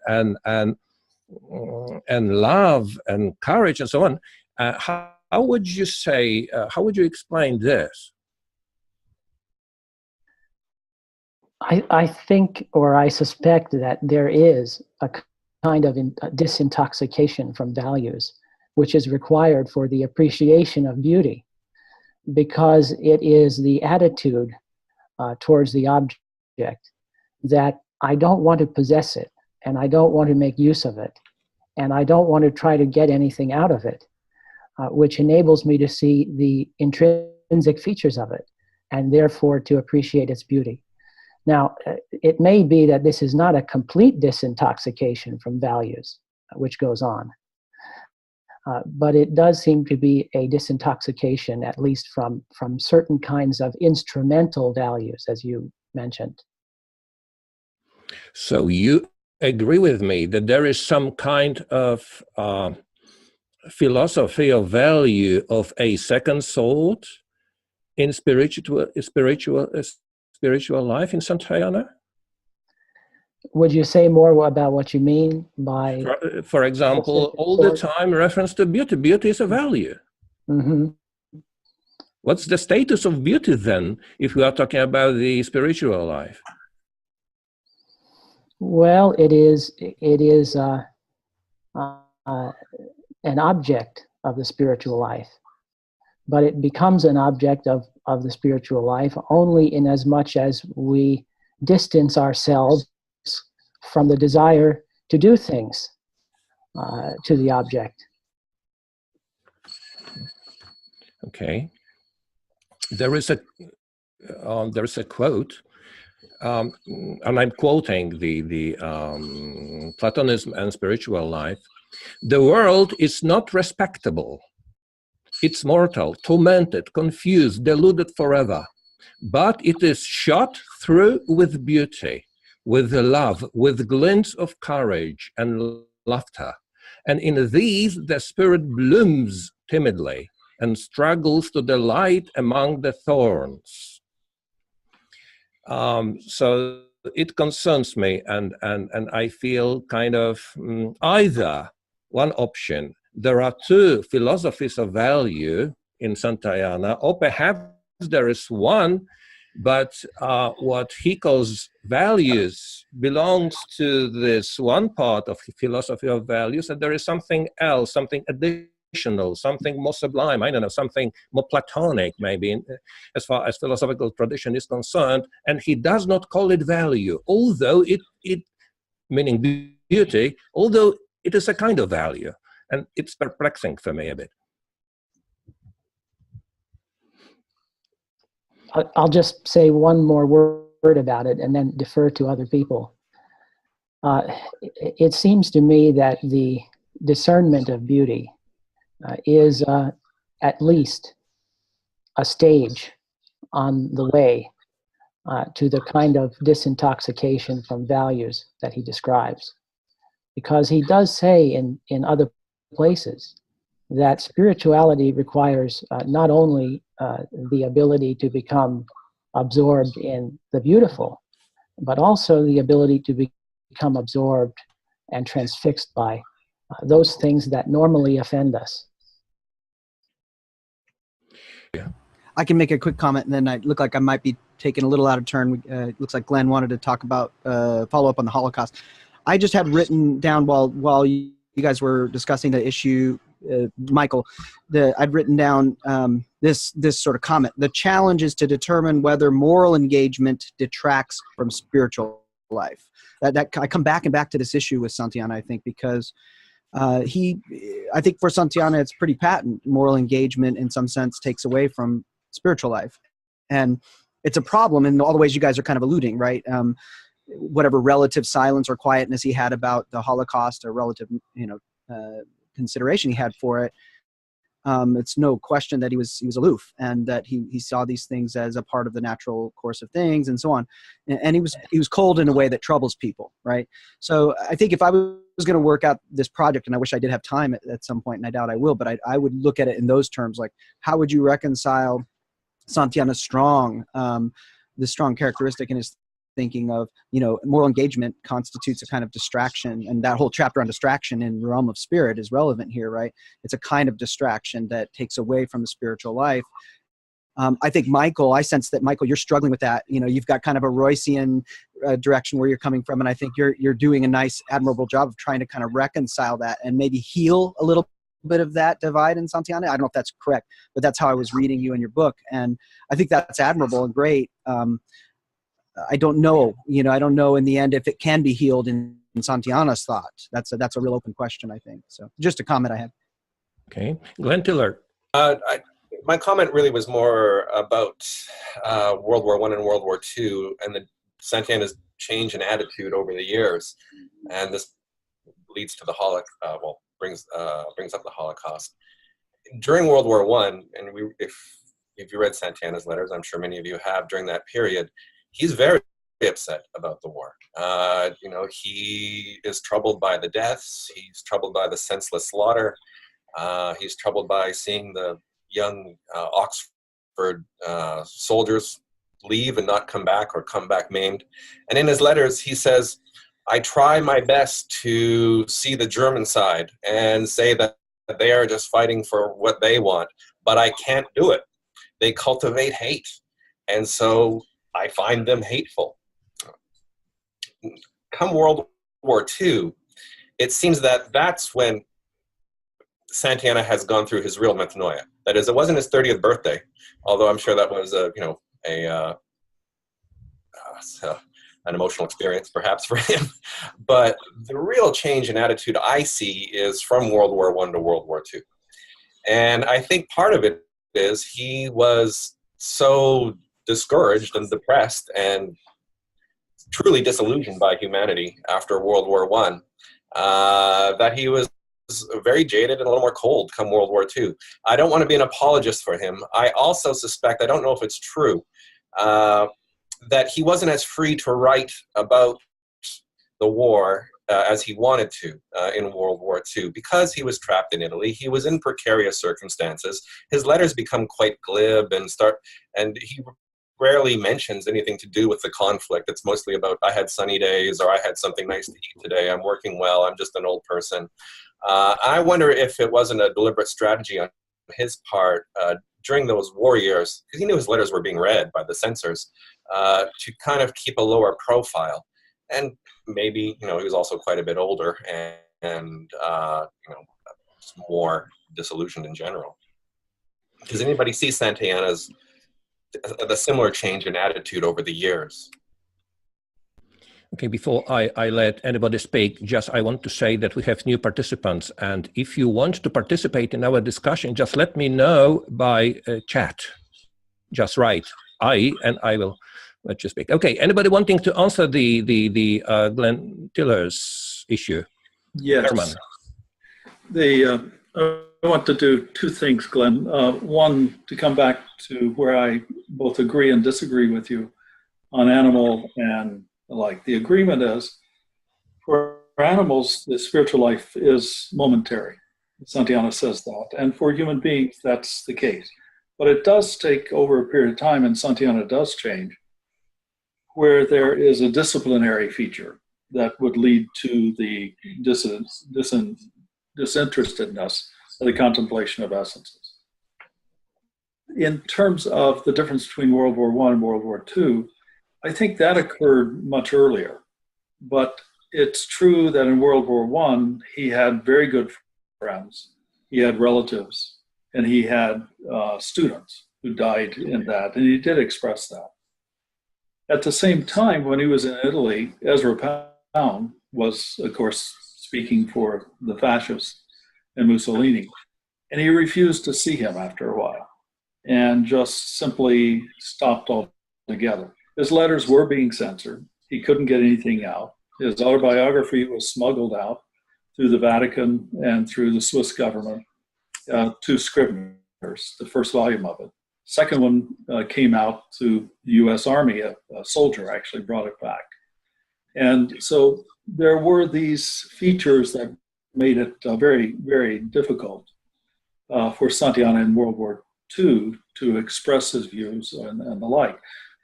love and courage and so on. How would you say, how would you explain this? I think, or I suspect, that there is a kind of disintoxication from values, which is required for the appreciation of beauty, because it is the attitude towards the object that I don't want to possess it, and I don't want to make use of it, and I don't want to try to get anything out of it, which enables me to see the intrinsic features of it, and therefore to appreciate its beauty. Now, it may be that this is not a complete disintoxication from values, which goes on, but it does seem to be a disintoxication, at least from certain kinds of instrumental values, as you mentioned. So you agree with me that there is some kind of philosophy of value of a second sort in spiritual life in Santayana? Would you say more about what you mean by... For example, all the time reference to beauty. Beauty is a value. Mm-hmm. What's the status of beauty then, if we are talking about the spiritual life? Well, it is an object of the spiritual life, but it becomes an object of the spiritual life only in as much as we distance ourselves from the desire to do things to the object. Okay. There is a quote, and I'm quoting the Platonism and spiritual life. The world is not respectable. It's mortal, tormented, confused, deluded forever. But it is shot through with beauty, with love, with glints of courage and laughter. And in these the spirit blooms timidly and struggles to delight among the thorns. So it concerns me, and I feel kind of either one option. There are two philosophies of value in Santayana, or perhaps there is one, but what he calls values belongs to this one part of philosophy of values, and there is something else, something additional, something more sublime, I don't know, something more Platonic maybe, as far as philosophical tradition is concerned, and he does not call it value, although it meaning beauty, although it is a kind of value. And it's perplexing for me a bit. I'll just say one more word about it and then defer to other people. It seems to me that the discernment of beauty is at least a stage on the way to the kind of disintoxication from values that he describes. Because he does say in other places that spirituality requires not only the ability to become absorbed in the beautiful, but also the ability to become absorbed and transfixed by those things that normally offend us. Yeah. I can make a quick comment, and then I look like I might be taking a little out of turn. It looks like Glenn wanted to talk about follow up on the Holocaust. I just had written down while you guys were discussing the issue, Michael, I'd written down this sort of comment. The challenge is to determine whether moral engagement detracts from spiritual life. That I come back to this issue with Santayana, I think, because I think for Santayana, it's pretty patent. Moral engagement, in some sense, takes away from spiritual life, and it's a problem in all the ways you guys are kind of alluding, right? Whatever relative silence or quietness he had about the Holocaust, or relative, consideration he had for it. It's no question that he was aloof, and that he saw these things as a part of the natural course of things, and so on. And he was cold in a way that troubles people, right? So I think if I was going to work out this project, and I wish I did have time at some point, and I doubt I will, but I would look at it in those terms, like how would you reconcile Santayana's the strong characteristic in his thinking of, moral engagement constitutes a kind of distraction, and that whole chapter on distraction in Realm of Spirit is relevant here, right? It's a kind of distraction that takes away from the spiritual life. I think I sense that Michael, you're struggling with that. You've got kind of a Roycean direction where you're coming from, and I think you're doing a nice, admirable job of trying to kind of reconcile that and maybe heal a little bit of that divide in Santayana. I don't know if that's correct, but that's how I was reading you in your book, and I think that's admirable and great. I don't know, I don't know in the end if it can be healed in Santayana's thought. That's a real open question, I think. So just a comment I had. Okay, Glenn Tiller. My comment really was more about World War I and World War II, and the Santayana's change in attitude over the years, and this leads to the brings up the Holocaust. During World War I, and if you read Santayana's letters, I'm sure many of you have, during that period, he's very upset about the war. He is troubled by the deaths. He's troubled by the senseless slaughter. He's troubled by seeing the young Oxford soldiers leave and not come back, or come back maimed. And in his letters, he says, I try my best to see the German side and say that they are just fighting for what they want, but I can't do it. They cultivate hate. And so I find them hateful. Come World War II, it seems that that's when Santayana has gone through his real metanoia. That is, it wasn't his 30th birthday, although I'm sure that was an emotional experience perhaps for him. But the real change in attitude I see is from World War I to World War II. And I think part of it is he was so discouraged and depressed and truly disillusioned by humanity after World War I, that he was very jaded and a little more cold come World War II. I don't want to be an apologist for him. I also suspect, I don't know if it's true, that he wasn't as free to write about the war as he wanted to in World War II, because he was trapped in Italy. He was in precarious circumstances. His letters become quite glib and he rarely mentions anything to do with the conflict. It's mostly about, I had sunny days, or I had something nice to eat today. I'm working well. I'm just an old person. I wonder if it wasn't a deliberate strategy on his part during those war years, because he knew his letters were being read by the censors, to kind of keep a lower profile. And maybe, he was also quite a bit older and more disillusioned in general. Does anybody see Santayana's the similar change in attitude over the years? Okay, before I let anybody speak, I want to say that we have new participants, and if you want to participate in our discussion, just let me know by chat. Just write and I will let you speak. Okay, anybody wanting to answer the Glenn Tiller's issue? Yes. I want to do two things, Glenn. One, to come back to where I both agree and disagree with you on animal and the like. The agreement is, for animals, the spiritual life is momentary. Santayana says that. And for human beings, that's the case. But it does take over a period of time, and Santayana does change, where there is a disciplinary feature that would lead to the disinterestedness of the contemplation of essences. In terms of the difference between World War I and World War II, I think that occurred much earlier. But it's true that in World War I, he had very good friends, he had relatives, and he had students who died in that, and he did express that. At the same time, when he was in Italy, Ezra Pound was, of course, speaking for the fascists and Mussolini. And he refused to see him after a while and just simply stopped altogether. His letters were being censored. He couldn't get anything out. His autobiography was smuggled out through the Vatican and through the Swiss government to Scribners, the first volume of it. Second one came out to the US Army. A soldier actually brought it back. And so there were these features that made it very, very difficult for Santayana in World War II to express his views and the like,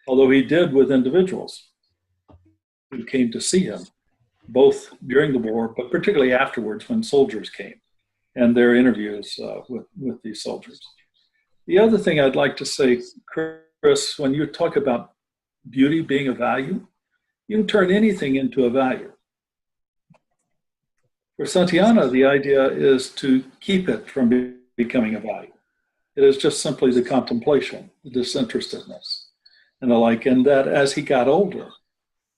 although he did with individuals who came to see him, both during the war, but particularly afterwards when soldiers came and their interviews with these soldiers. The other thing I'd like to say, Chris, when you talk about beauty being a value, you can turn anything into a value. For Santayana, the idea is to keep it from becoming a value. It is just simply the contemplation, the disinterestedness, and the like. And that as he got older,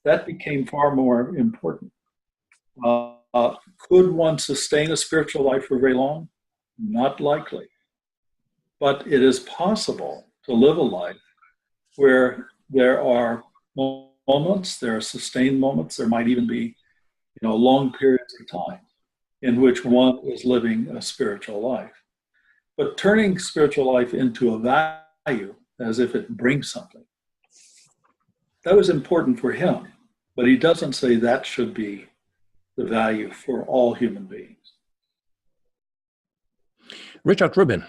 that became far more important. Could one sustain a spiritual life for very long? Not likely. But it is possible to live a life where there are moments, there are sustained moments, there might even be, long periods of time in which one is living a spiritual life. But turning spiritual life into a value as if it brings something, that was important for him, but he doesn't say that should be the value for all human beings. Richard Rubin.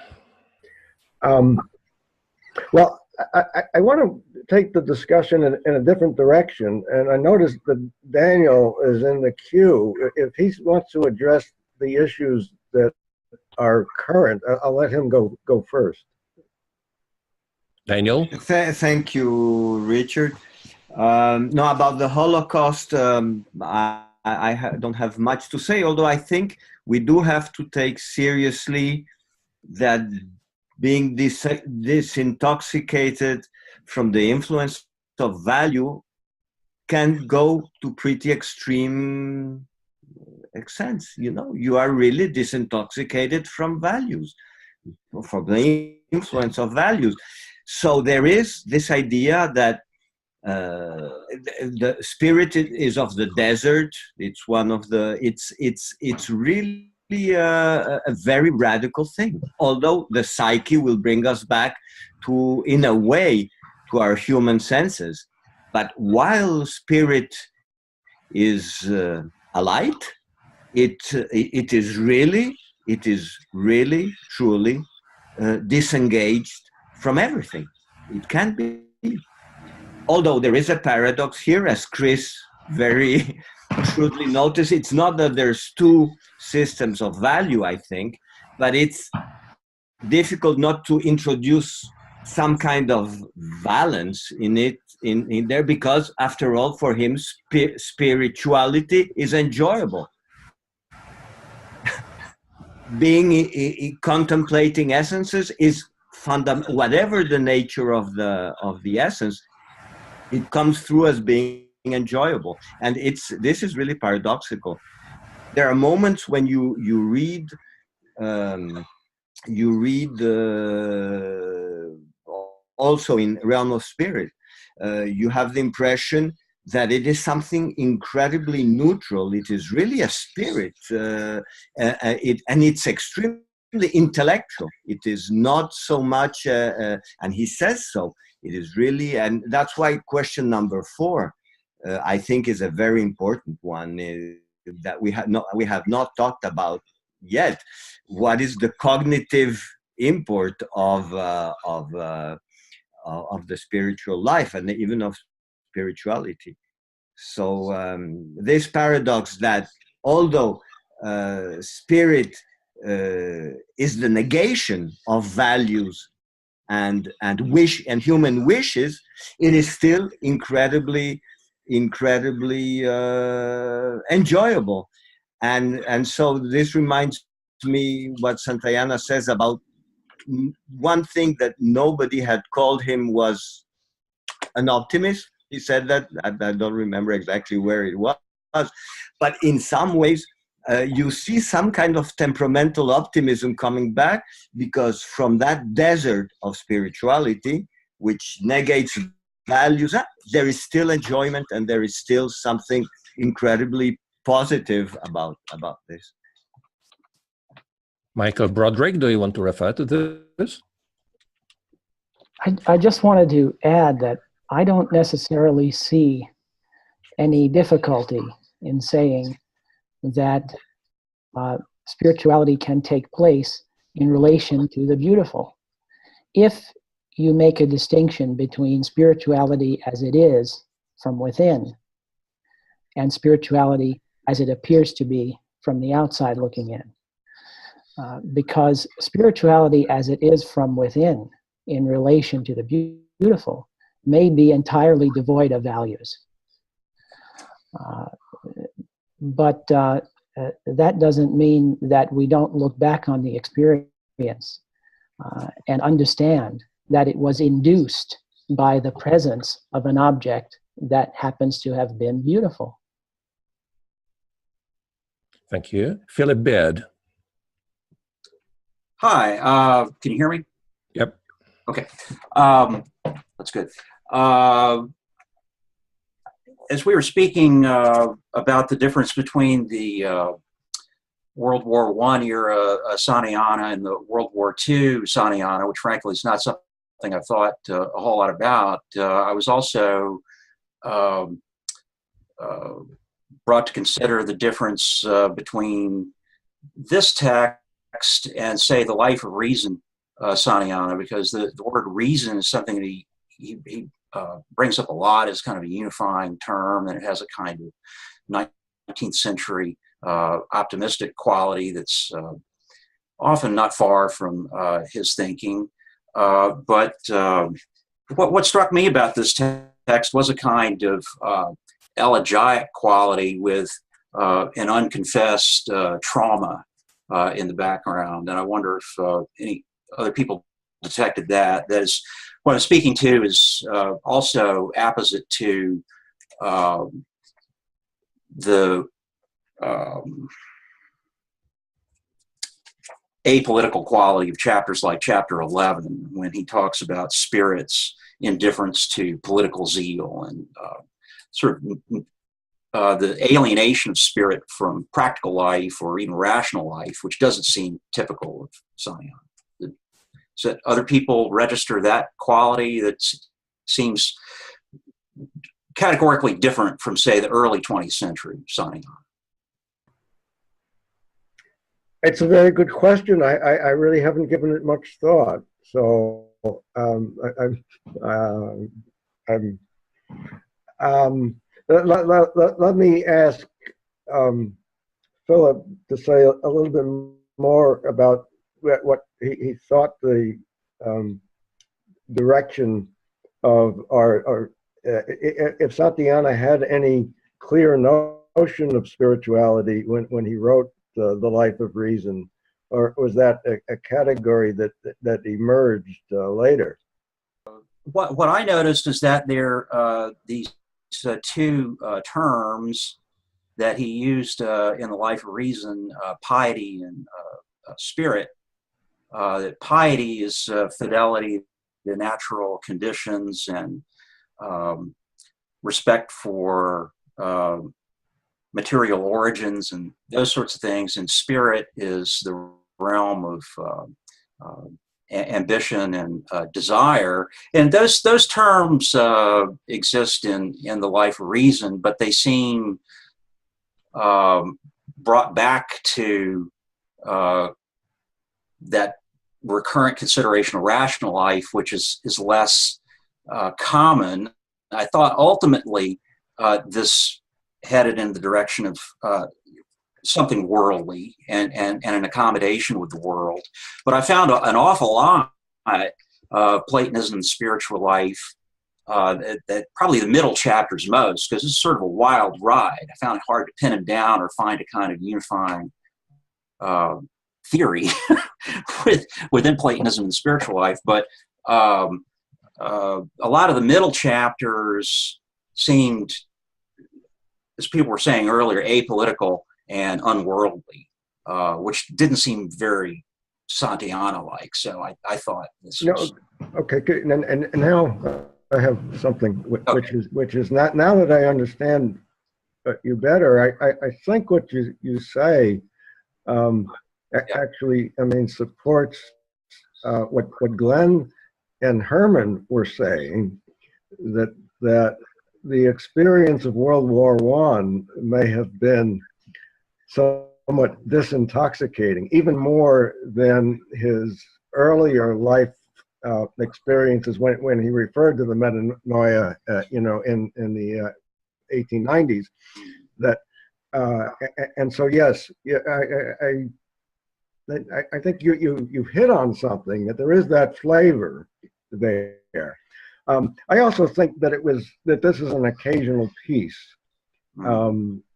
Well, I want to take the discussion in a different direction, and I noticed that Daniel is in the queue. If he wants to address the issues that are current, I'll let him go first. Daniel? Thank you, Richard. No, about the Holocaust, I don't have much to say, although I think we do have to take seriously that being disintoxicated from the influence of value can go to pretty extreme extents. You are really disintoxicated from values, from the influence of values. So there is this idea that the spirit is of the desert. It's one of the. It's really a very radical thing. Although the psyche will bring us back to, in a way, to our human senses. But while spirit is a light, it is really truly disengaged from everything. It can be. Although there is a paradox here, as Chris very shrewdly noticed, it's not that there's two systems of value, I think, but it's difficult not to introduce some kind of balance in it, in there, because after all, for him, spirituality is enjoyable. Being contemplating essences is fundamental. Whatever the nature of the essence, it comes through as being enjoyable, and this is really paradoxical. There are moments when you read also in Realm of Spirit, you have the impression that it is something incredibly neutral. It is really a spirit, and it's extremely intellectual. It is not so much, and he says so. It is really, and that's why question number 4, I think, is a very important one that we have not talked about yet. What is the cognitive import of the spiritual life and even of spirituality? So this paradox that although spirit is the negation of values and wish and human wishes, it is still incredibly enjoyable, and so this reminds me what Santayana says about one thing that nobody had called him was an optimist. He said that, I don't remember exactly where it was, but in some ways you see some kind of temperamental optimism coming back, because from that desert of spirituality, which negates values, there is still enjoyment and there is still something incredibly positive about this. Michael Broderick, do you want to refer to this? I just wanted to add that I don't necessarily see any difficulty in saying that spirituality can take place in relation to the beautiful. If you make a distinction between spirituality as it is from within and spirituality as it appears to be from the outside looking in. Because spirituality as it is from within in relation to the beautiful may be entirely devoid of values. But that doesn't mean that we don't look back on the experience and understand that it was induced by the presence of an object that happens to have been beautiful. Thank you. Philip Baird. Hi, can you hear me? Yep. Okay, that's good. As we were speaking about the difference between the World War I era Santayana and the World War II Santayana, which frankly is not something I've thought a whole lot about, I was also brought to consider the difference between this text and, say, the Life of Reason Santayana, because the word reason is something that he brings up a lot as kind of a unifying term, and it has a kind of 19th century optimistic quality that's often not far from his thinking. But what struck me about this text was a kind of elegiac quality with an unconfessed trauma in the background. And I wonder if any other people detected that. That is, what I'm speaking to is also opposite to the apolitical quality of chapters like chapter 11, when he talks about spirit's indifference to political zeal and sort of the alienation of spirit from practical life or even rational life, which doesn't seem typical of Santayana. So other people register that quality that seems categorically different from, say, the early 20th century Santayana. It's a very good question. I really haven't given it much thought. So let me ask Philip to say a little bit more about what he thought the direction of our if Santayana had any clear notion of spirituality when he wrote the Life of Reason, or was that a category that emerged later? What I noticed is that there these two terms that he used in the Life of Reason, piety and spirit. That piety is fidelity to natural conditions and respect for material origins and those sorts of things, and spirit is the realm of ambition and desire. And those terms exist in the Life of Reason, but they seem brought back to that recurrent consideration of rational life, which is less common. I thought ultimately this headed in the direction of something worldly and an accommodation with the world. But I found an awful lot of Platonism and spiritual life that probably the middle chapters most, because it's sort of a wild ride. I found it hard to pin him down or find a kind of unifying theory within Platonism and spiritual life. But a lot of the middle chapters seemed, as people were saying earlier, apolitical and unworldly, which didn't seem very Santayana-like. So I thought this was Okay, good. And now I have something okay. which is not, now that I understand you better. I think what you say actually, I mean, supports what Glenn and Herman were saying, that the experience of World War I may have been somewhat disintoxicating, even more than his earlier life experiences when he referred to the metanoia, in the 1890s. That and so yes, yeah, I think you hit on something, that there is that flavor there. I also think that this is an occasional piece.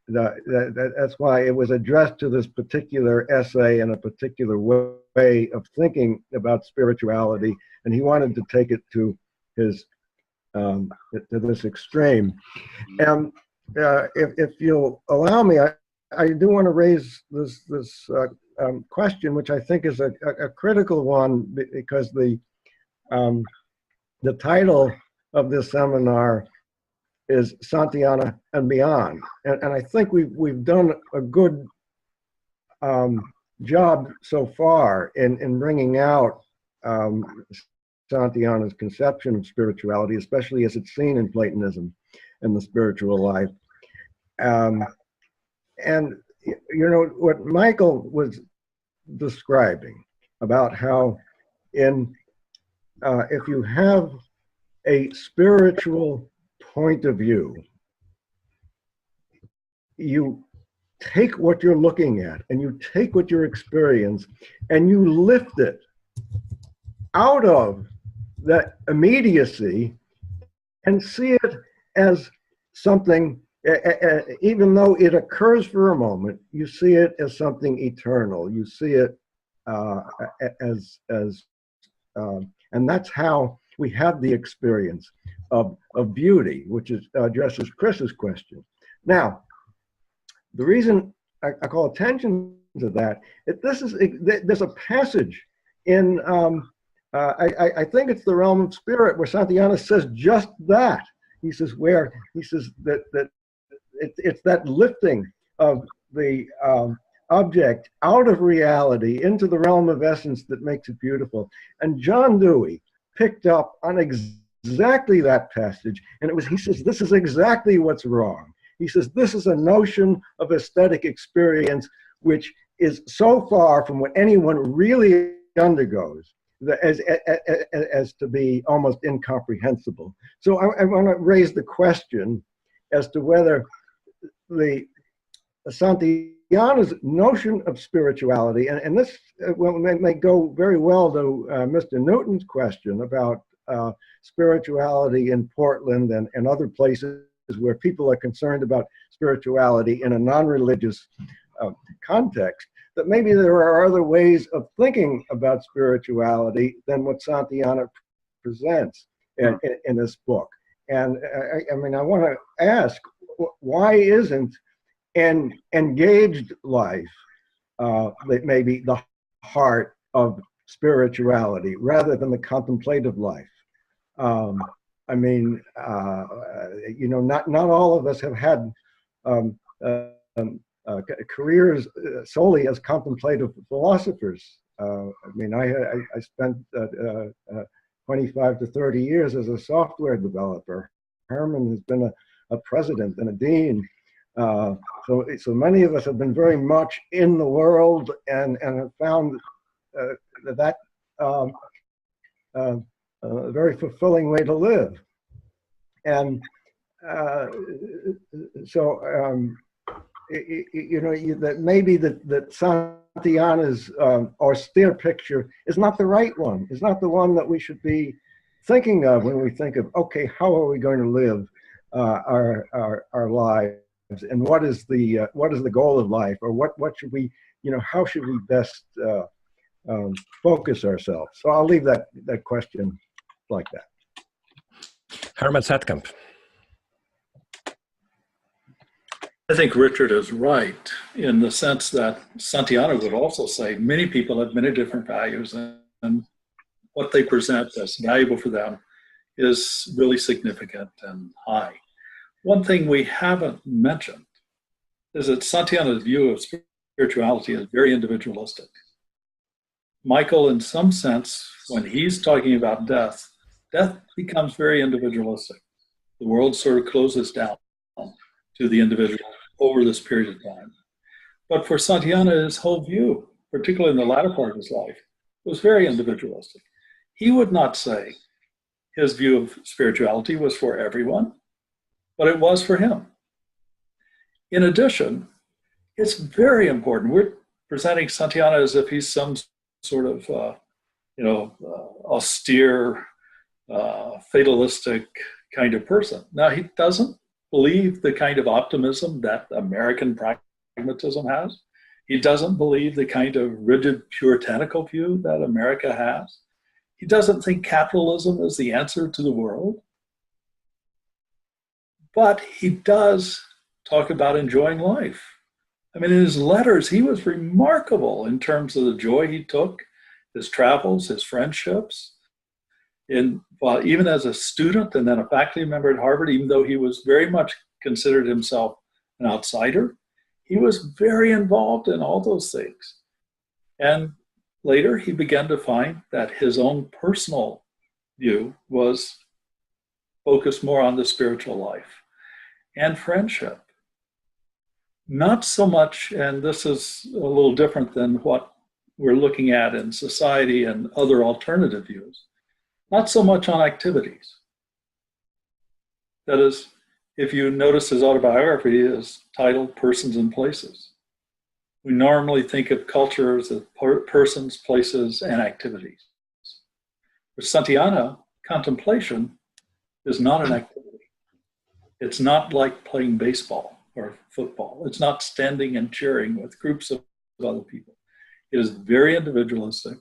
That's why it was addressed to this particular essay and a particular way of thinking about spirituality, and he wanted to take it to his to this extreme. And if you'll allow me, I do want to raise this question, which I think is a critical one, because the title of this seminar is Santayana and Beyond, and I think we've done a good job so far in bringing out Santayana's conception of spirituality, especially as it's seen in Platonism and the spiritual life. And you know what Michael was describing about how if you have a spiritual point of view, you take what you're looking at and you take what you experience and you lift it out of that immediacy and see it as something, even though it occurs for a moment, you see it as something eternal. You see it and that's how we have the experience of beauty, which addresses Chris's question. Now, the reason I call attention to that, there's a passage in, I think it's the realm of spirit, where Santayana says just that. He says that it's that lifting of the object out of reality into the realm of essence that makes it beautiful. And John Dewey picked up on exactly that passage, and he says, this is exactly what's wrong. He says, this is a notion of aesthetic experience which is so far from what anyone really undergoes as to be almost incomprehensible. So I want to raise the question as to whether the Santayana's notion of spirituality, and this may go very well to Mr. Newton's question about spirituality in Portland and other places where people are concerned about spirituality in a non-religious context, that maybe there are other ways of thinking about spirituality than what Santayana presents in this book. And I mean, I want to ask, why isn't an engaged life that may be the heart of spirituality rather than the contemplative life? I mean, you know, not all of us have had careers solely as contemplative philosophers. I mean, I spent 25 to 30 years as a software developer. Herman has been a president and a dean. So many of us have been very much in the world and have found that a very fulfilling way to live. And you know, that maybe that Santayana's austere picture is not the right one, is not the one that we should be thinking of when we think of, okay, how are we going to live our lives, and what is the goal of life, or what should we, you know, how should we best focus ourselves? So I'll leave that question like that. Herman Satkamp. I think Richard is right in the sense that Santayana would also say many people have many different values, and what they present as valuable for them is really significant and high. One thing we haven't mentioned is that Santayana's view of spirituality is very individualistic. Michael, in some sense, when he's talking about death, death becomes very individualistic. The world sort of closes down to the individual over this period of time. But for Santayana, his whole view, particularly in the latter part of his life, was very individualistic. He would not say his view of spirituality was for everyone, but it was for him. In addition, it's very important. We're presenting Santayana as if he's some sort of, austere, fatalistic kind of person. Now, he doesn't believe the kind of optimism that American pragmatism has. He doesn't believe the kind of rigid puritanical view that America has. He doesn't think capitalism is the answer to the world. But he does talk about enjoying life. I mean, in his letters, he was remarkable in terms of the joy he took, his travels, his friendships. Even as a student and then a faculty member at Harvard, even though he was very much considered himself an outsider, he was very involved in all those things. And later, he began to find that his own personal view was focused more on the spiritual life and friendship. Not so much, and this is a little different than what we're looking at in society and other alternative views, not so much on activities. That is, if you notice his autobiography is titled Persons and Places. We normally think of culture as persons, places, and activities. For Santayana, contemplation is not an activity. It's not like playing baseball or football. It's not standing and cheering with groups of other people. It is very individualistic.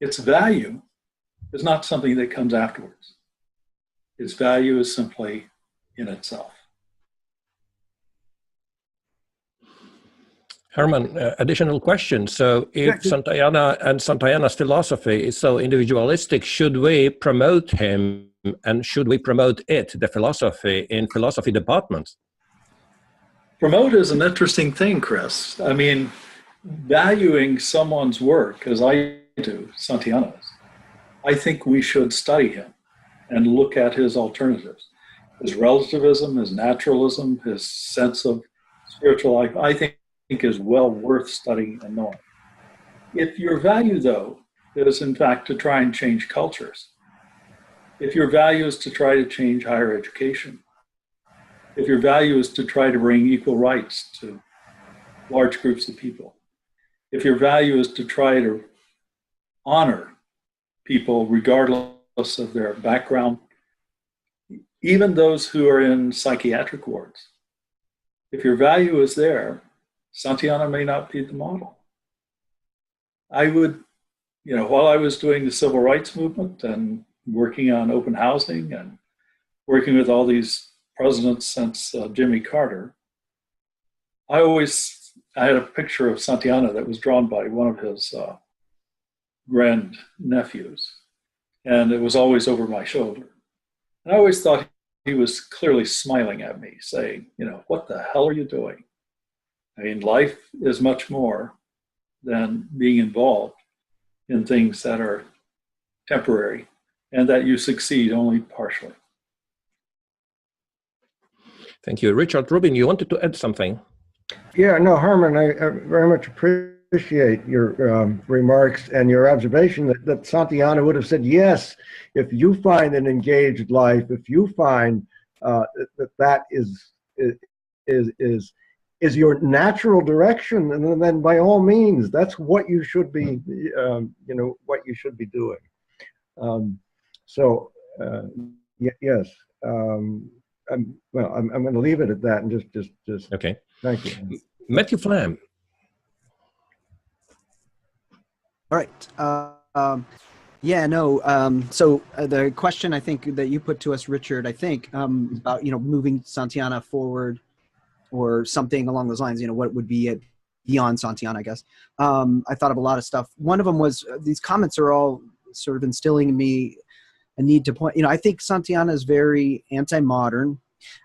Its value is not something that comes afterwards. Its value is simply in itself. Herman, additional question. So if Santayana and Santayana's philosophy is so individualistic, should we promote him and should we promote it, the philosophy, in philosophy departments? Promote is an interesting thing, Chris. I mean, valuing someone's work, as I do, Santayana's, I think we should study him and look at his alternatives. His relativism, his naturalism, his sense of spiritual life, I think is well worth studying and knowing. If your value, though, is in fact to try and change cultures, if your value is to try to change higher education, if your value is to try to bring equal rights to large groups of people, if your value is to try to honor people regardless of their background, even those who are in psychiatric wards, if your value is there, Santayana may not be the model. I would, while I was doing the civil rights movement and working on open housing and working with all these presidents since Jimmy Carter, I had a picture of Santayana that was drawn by one of his grandnephews, and it was always over my shoulder. And I always thought he was clearly smiling at me, saying, what the hell are you doing? I mean, life is much more than being involved in things that are temporary and that you succeed only partially. Thank you. Richard Rubin, you wanted to add something? Yeah, no, Herman, I very much appreciate your remarks and your observation that Santayana would have said, yes, if you find an engaged life, if you find that is your natural direction, and then by all means, that's what you should be, what you should be doing. Yes. I'm going to leave it at that and just. Okay. Thank you, Matthew Flam. All right. So the question I think that you put to us, Richard, I think about moving Santayana forward or something along those lines. What would be it beyond Santayana, I guess. I thought of a lot of stuff. One of them was these comments are all sort of instilling in me a need to point. I think Santayana is very anti-modern.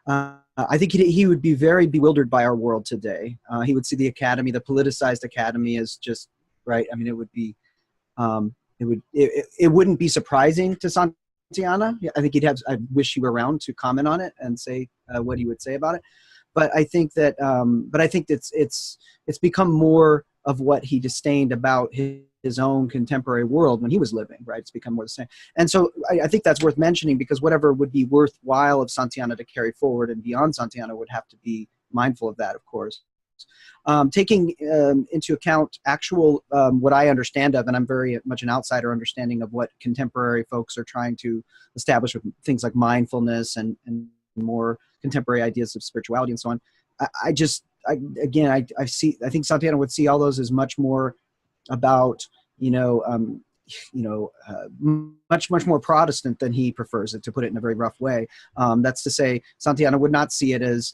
I think he would be very bewildered by our world today. He would see the academy, the politicized academy, as just right. I mean, it would be, it wouldn't be surprising to Santayana. I think he'd have. I wish he were around to comment on it and say what he would say about it. But I think that, it's become more of what he disdained about his own contemporary world when he was living, right? It's become more the same. And so I think that's worth mentioning, because whatever would be worthwhile of Santayana to carry forward and beyond Santayana would have to be mindful of that, of course. Taking into account actual, what I understand of, and I'm very much an outsider understanding of what contemporary folks are trying to establish with things like mindfulness and more contemporary ideas of spirituality and so on. I think Santayana would see all those as much more about, much more Protestant than he prefers it, to put it in a very rough way. That's to say, Santayana would not see it as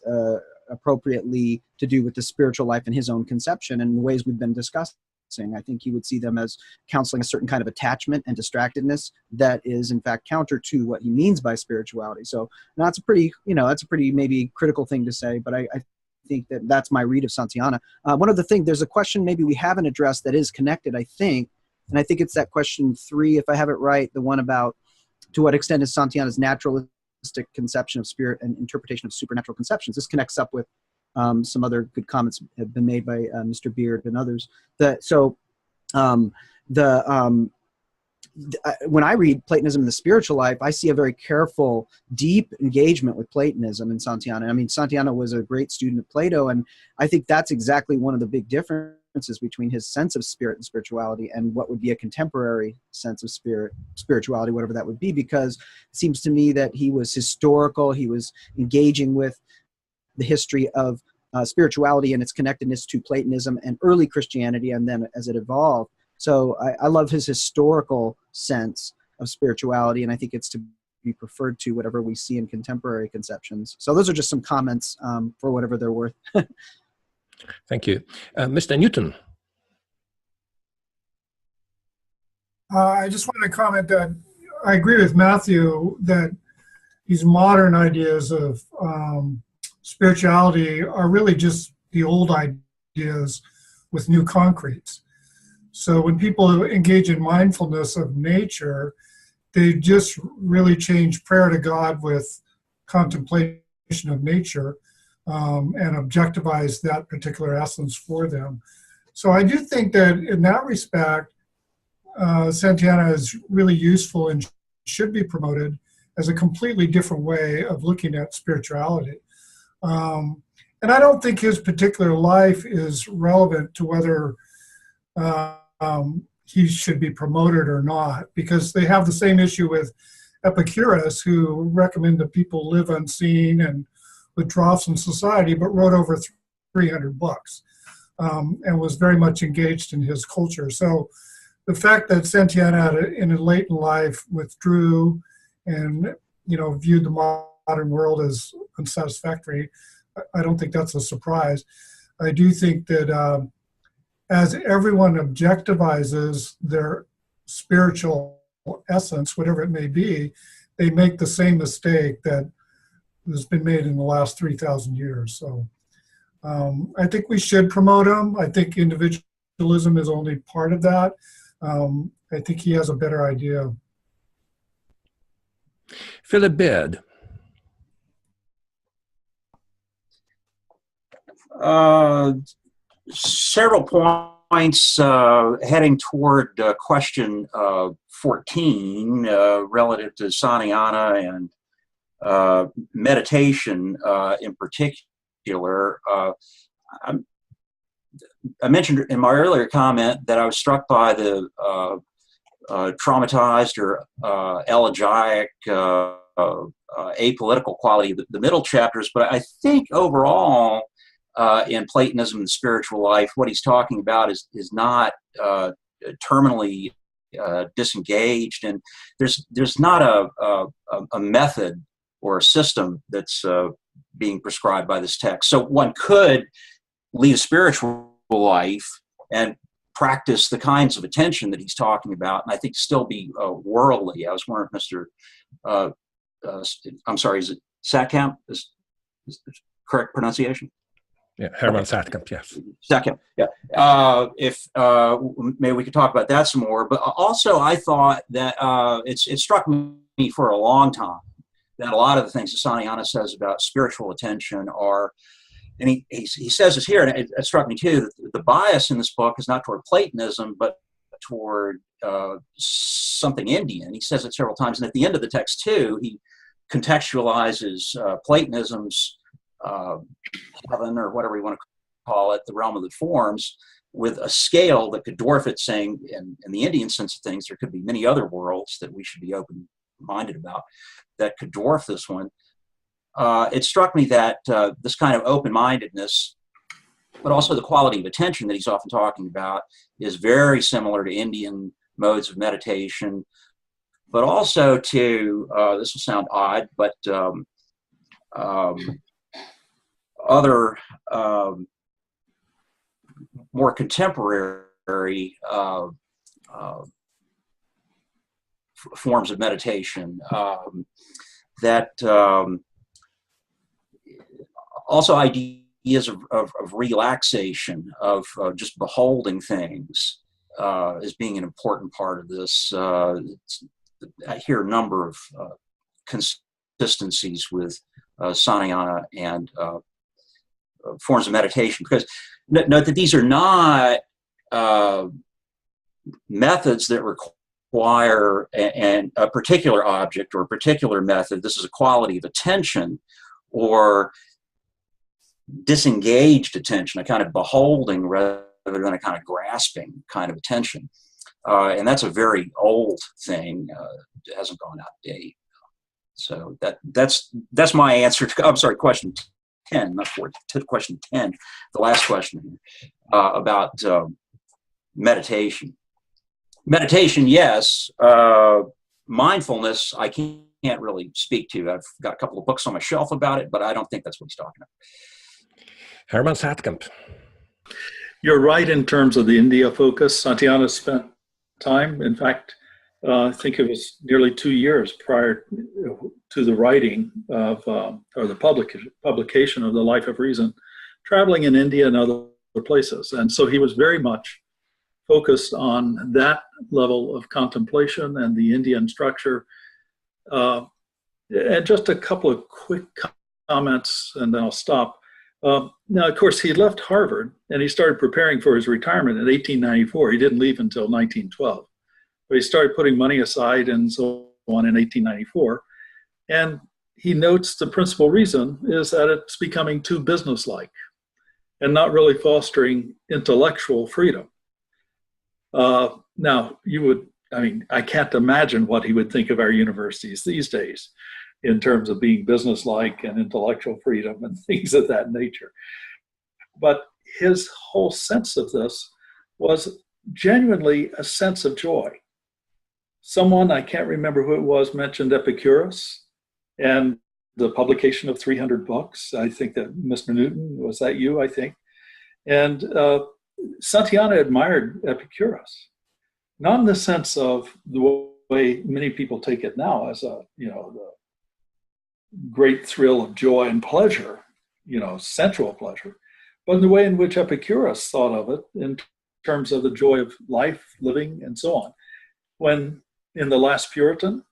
appropriately to do with the spiritual life in his own conception in the ways we've been discussing. I think he would see them as counseling a certain kind of attachment and distractedness that is in fact counter to what he means by spirituality. So that's a pretty maybe critical thing to say, but I think that's my read of Santayana. One of the things, there's a question maybe we haven't addressed that is connected, I think, and I think it's that question 3, if I have it right, the one about to what extent is Santayana's naturalistic conception of spirit and interpretation of supernatural conceptions. This connects up with some other good comments have been made by Mr. Beard and others. When I read Platonism and the spiritual life, I see a very careful, deep engagement with Platonism in Santayana. I mean, Santayana was a great student of Plato, and I think that's exactly one of the big differences between his sense of spirit and spirituality and what would be a contemporary sense of spirituality, whatever that would be, because it seems to me that he was historical, he was engaging with the history of spirituality and its connectedness to Platonism and early Christianity, and then as it evolved. So I love his historical sense of spirituality, and I think it's to be preferred to whatever we see in contemporary conceptions. So those are just some comments for whatever they're worth. Thank you. Mr. Newton. I just want to comment that I agree with Matthew that these modern ideas of spirituality are really just the old ideas with new concretes. So when people engage in mindfulness of nature, they just really change prayer to God with contemplation of nature and objectivize that particular essence for them. So I do think that in that respect, Santayana is really useful and should be promoted as a completely different way of looking at spirituality. And I don't think his particular life is relevant to whether he should be promoted or not, because they have the same issue with Epicurus, who recommended that people live unseen and withdraw from society, but wrote over 300 books and was very much engaged in his culture. So the fact that Santayana in a late life withdrew and viewed the modern world as unsatisfactory, I don't think that's a surprise. I do think that as everyone objectivizes their spiritual essence, whatever it may be, they make the same mistake that has been made in the last 3,000 years. So I think we should promote him. I think individualism is only part of that. I think he has a better idea. Philip Beard. Several points heading toward question 14 relative to Santayana and meditation in particular. I mentioned in my earlier comment that I was struck by the traumatized or elegiac, apolitical quality of the middle chapters, but I think overall in Platonism and spiritual life, what he's talking about is not terminally disengaged, and there's not a method or a system that's being prescribed by this text. So one could lead a spiritual life and practice the kinds of attention that he's talking about, and I think still be worldly. I was wondering if Mr. I'm sorry, is it Satkamp? Is correct pronunciation? Yeah, Herman Satkamp, yes. Second, yeah. If maybe we could talk about that some more. But also, I thought that it struck me for a long time that a lot of the things that Santayana says about spiritual attention are, and he says this here, and it struck me too, that the bias in this book is not toward Platonism, but toward something Indian. He says it several times, and at the end of the text too, he contextualizes Platonism's heaven, or whatever you want to call it, the realm of the forms, with a scale that could dwarf it, saying in the Indian sense of things, there could be many other worlds that we should be open-minded about that could dwarf this one. It struck me that this kind of open-mindedness, but also the quality of attention that he's often talking about, is very similar to Indian modes of meditation, but also to, this will sound odd, but other more contemporary forms of meditation that also ideas of relaxation, of just beholding things as being an important part of this. I hear a number of consistencies with Santayana and forms of meditation, because note that these are not methods that require a particular object or a particular method. This is a quality of attention or disengaged attention, a kind of beholding rather than a kind of grasping kind of attention. And that's a very old thing. It hasn't gone out of date. So that's my answer to, I'm sorry, question 10, not 4, to question 10, the last question about meditation. Meditation, yes. Mindfulness, I can't really speak to. I've got a couple of books on my shelf about it, but I don't think that's what he's talking about. Herman Satkamp. You're right in terms of the India focus. Santayana spent time, in fact, I think it was nearly 2 years prior to the writing of, or the publication of The Life of Reason, traveling in India and other places. And so he was very much focused on that level of contemplation and the Indian structure. And just a couple of quick comments, and then I'll stop. Now, of course, he left Harvard and he started preparing for his retirement in 1894. He didn't leave until 1912. But he started putting money aside and so on in 1894. And he notes the principal reason is that it's becoming too businesslike and not really fostering intellectual freedom. Now, I can't imagine what he would think of our universities these days in terms of being businesslike and intellectual freedom and things of that nature. But his whole sense of this was genuinely a sense of joy. Someone, I can't remember who it was, mentioned Epicurus and the publication of 300 books. I think that Mr. Newton, was that you, I think? And Santayana admired Epicurus, not in the sense of the way many people take it now as the great thrill of joy and pleasure, sensual pleasure, but in the way in which Epicurus thought of it in terms of the joy of life, living, and so on. When in The Last Puritan,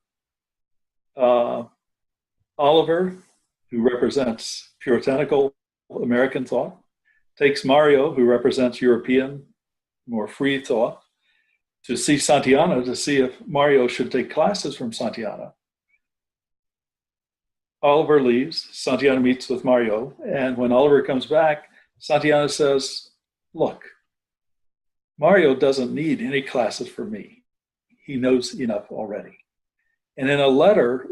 Oliver, who represents puritanical American thought, takes Mario, who represents European, more free thought, to see Santayana to see if Mario should take classes from Santayana. Oliver leaves, Santayana meets with Mario, and when Oliver comes back, Santayana says, look, Mario doesn't need any classes from me. He knows enough already. And in a letter,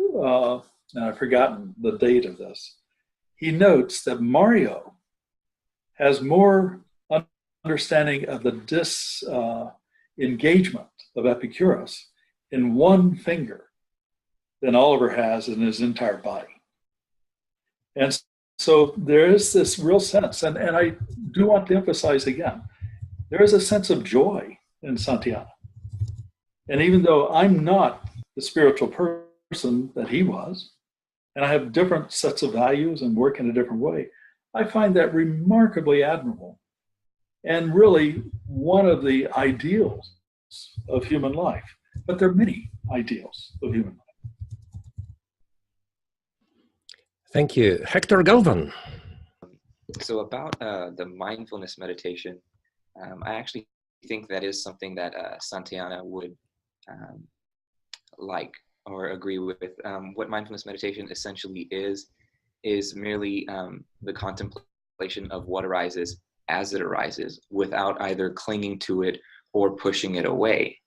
and I've forgotten the date of this, he notes that Mario has more understanding of the disengagement of Epicurus in one finger than Oliver has in his entire body. And so there is this real sense, and I do want to emphasize again, there is a sense of joy in Santayana. And even though I'm not the spiritual person that he was, and I have different sets of values and work in a different way, I find that remarkably admirable and really one of the ideals of human life. But there are many ideals of human life. Thank you. Hector Galvan. So about the mindfulness meditation, I actually think that is something that Santayana would like or agree with. What mindfulness meditation essentially is merely the contemplation of what arises as it arises without either clinging to it or pushing it away.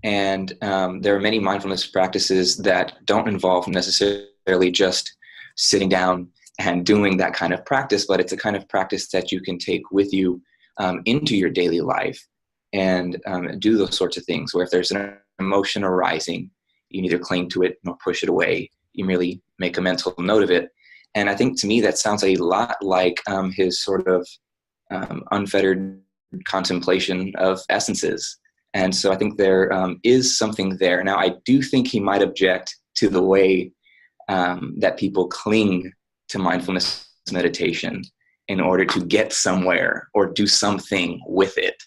And there are many mindfulness practices that don't involve necessarily just sitting down and doing that kind of practice, but it's a kind of practice that you can take with you into your daily life and do those sorts of things, where if there's an emotion arising, you neither cling to it nor push it away. You merely make a mental note of it. And I think to me that sounds a lot like his sort of unfettered contemplation of essences. And so I think there is something there. Now, I do think he might object to the way that people cling to mindfulness meditation in order to get somewhere or do something with it.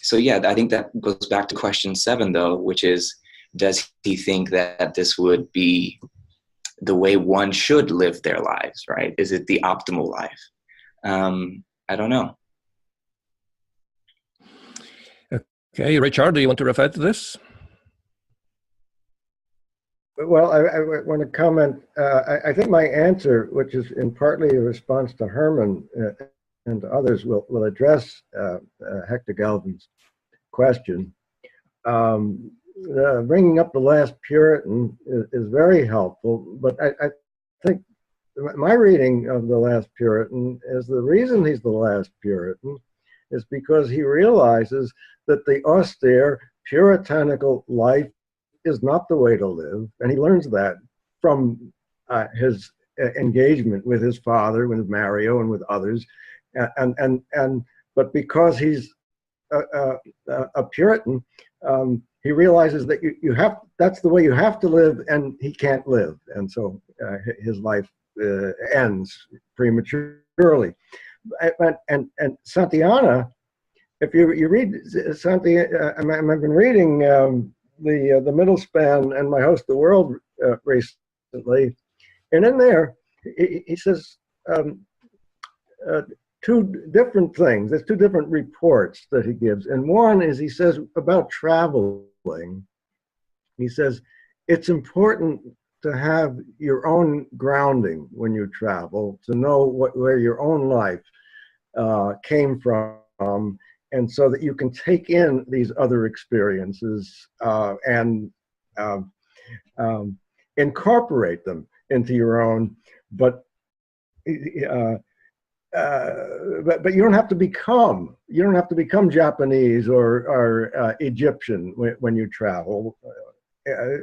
So yeah, I think that goes back to question 7, though, which is, does he think that this would be the way one should live their lives, right? Is it the optimal life? I don't know. Okay, Richard, do you want to refer to this? Well, I want to comment. I think my answer, which is in partly a response to Herman and to others, will address Hector Galvin's question. Bringing up the last Puritan is very helpful, but I think my reading of the last Puritan is the reason he's the last Puritan is because he realizes that the austere, puritanical life is not the way to live, and he learns that from his engagement with his father, with Mario, and with others, but because he's a Puritan, he realizes that you have, that's the way you have to live, and he can't live, and so his life ends prematurely. And Santayana, if you read Santayana, I've been reading the Middle Span and My Host the World recently, and in there he says two different things. There's two different reports that he gives, and one is he says about traveling. He says it's important to have your own grounding when you travel, to know where your own life came from, and so that you can take in these other experiences and incorporate them into your own. But you don't have to become Japanese or Egyptian when you travel.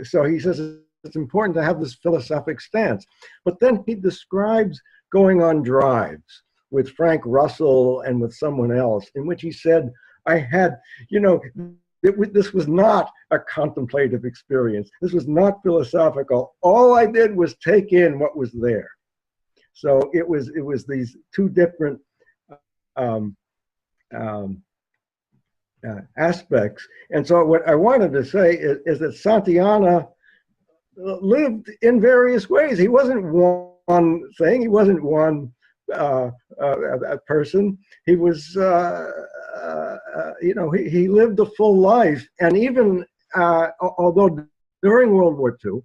So he says it's important to have this philosophic stance. But then he describes going on drives with Frank Russell and with someone else, in which he said, I had, this was not a contemplative experience. This was not philosophical. All I did was take in what was there. So it was these two different aspects. And so what I wanted to say is that Santayana lived in various ways. He wasn't one thing. He wasn't one person. He was, he lived a full life. And even although during World War II,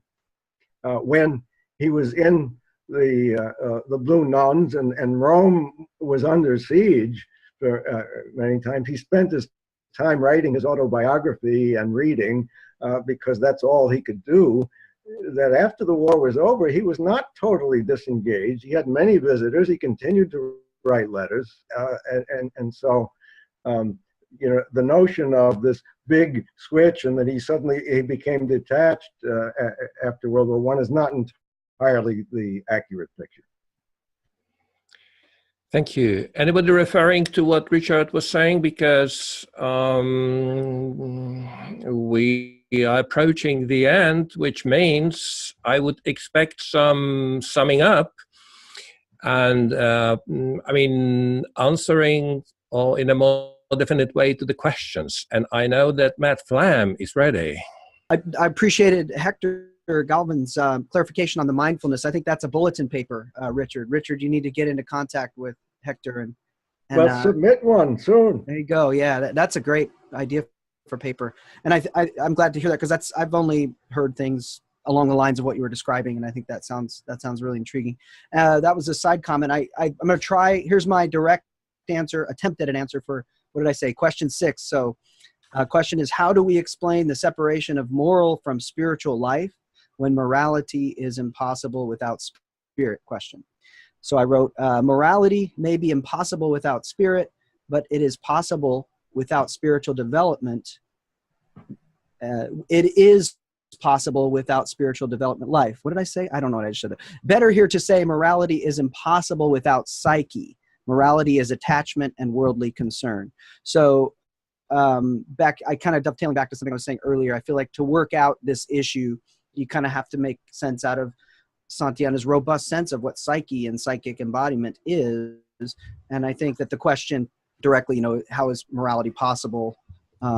when he was in the Blue Nuns and Rome was under siege for many times, he spent his time writing his autobiography and reading because that's all he could do. That after the war was over, he was not totally disengaged. He had many visitors. He continued to write letters. So, the notion of this big switch and that he became detached after World War I is not entirely the accurate picture. Thank you. Anybody referring to what Richard was saying? Because we are approaching the end, which means I would expect some summing up and, answering or in a more definite way to the questions. And I know that Matt Flam is ready. I appreciated Hector Galvin's clarification on the mindfulness. I think that's a bulletin paper, Richard. Richard, you need to get into contact with Hector and Let's submit one soon. there you go. Yeah, that's a great idea for paper. And I'm glad to hear that, because I've only heard things along the lines of what you were describing, and I think that sounds really intriguing. That was a side comment. I'm going to try. Here's my direct answer, attempt at an answer for, what did I say? Question 6. So question is, how do we explain the separation of moral from spiritual life when morality is impossible without spirit? Question. So I wrote, morality may be impossible without spirit, but it is possible without spiritual development. It is possible without spiritual development life. What did I say? I don't know what I just said. Better here to say morality is impossible without psyche. Morality is attachment and worldly concern. So I kind of dovetailing back to something I was saying earlier, I feel like to work out this issue, you kind of have to make sense out of Santayana's robust sense of what psyche and psychic embodiment is. And I think that the question directly, how is morality possible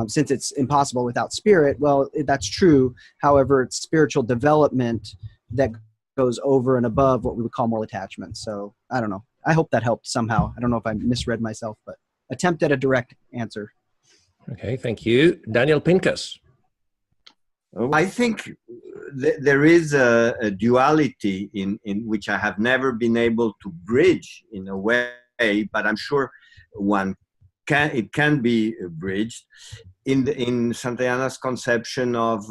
since it's impossible without spirit? Well, that's true. However, it's spiritual development that goes over and above what we would call moral attachment. So I don't know. I hope that helped somehow. I don't know if I misread myself, but attempt at a direct answer. Okay, thank you. Daniel Pincus. I think there is a duality in which I have never been able to bridge in a way, but I'm sure it can be bridged in Santayana's conception of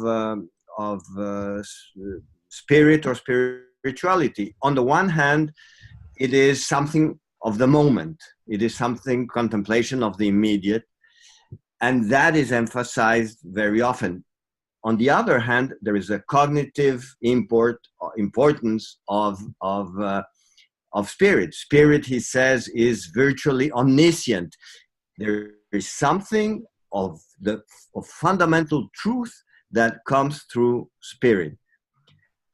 spirit or spirituality. On the one hand, it is something of the moment. It is something, contemplation of the immediate, and that is emphasized very often. On the other hand, there is a cognitive importance of spirit. Spirit, he says, is virtually omniscient. There is something of fundamental truth that comes through spirit.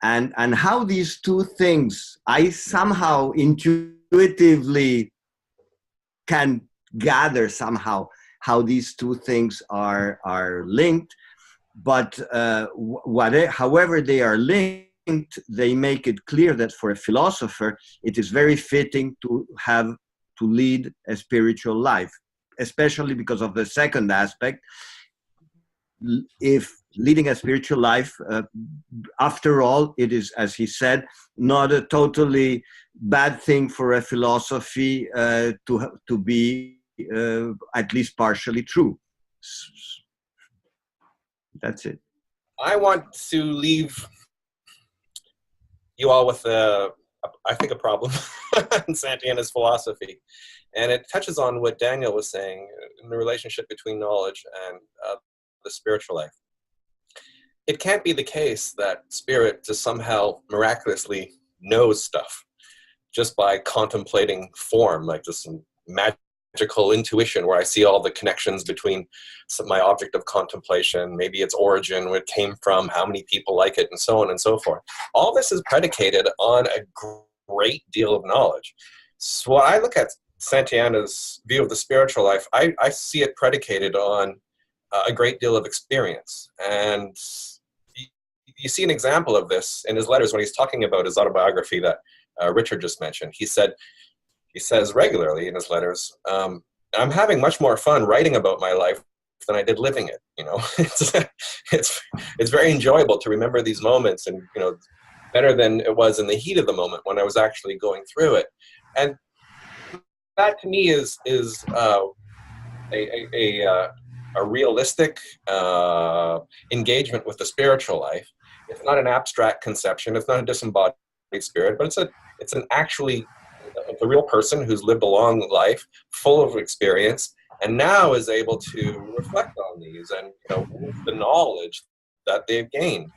And how these two things, I somehow intuitively can gather somehow how these two things are linked. But however they are linked, they make it clear that for a philosopher, it is very fitting to lead a spiritual life, especially because of the second aspect. If leading a spiritual life, after all, it is, as he said, not a totally bad thing for a philosophy to be at least partially true. That's it. I want to leave you all with, I think, a problem in Santayana's philosophy. And it touches on what Daniel was saying in the relationship between knowledge and the spiritual life. It can't be the case that spirit just somehow miraculously knows stuff just by contemplating form, like just some magical intuition where I see all the connections between my object of contemplation, maybe its origin, where it came from, how many people like it, and so on and so forth. All this is predicated on a great deal of knowledge. So when I look at Santayana's view of the spiritual life, I see it predicated on a great deal of experience. And you see an example of this in his letters when he's talking about his autobiography that Richard just mentioned. He says regularly in his letters, I'm having much more fun writing about my life than I did living it. It's very enjoyable to remember these moments, and better than it was in the heat of the moment when I was actually going through it. And that to me is a realistic engagement with the spiritual life. It's not an abstract conception. It's not a disembodied spirit, but it's an actually a real person who's lived a long life, full of experience, and now is able to reflect on these and the knowledge that they've gained.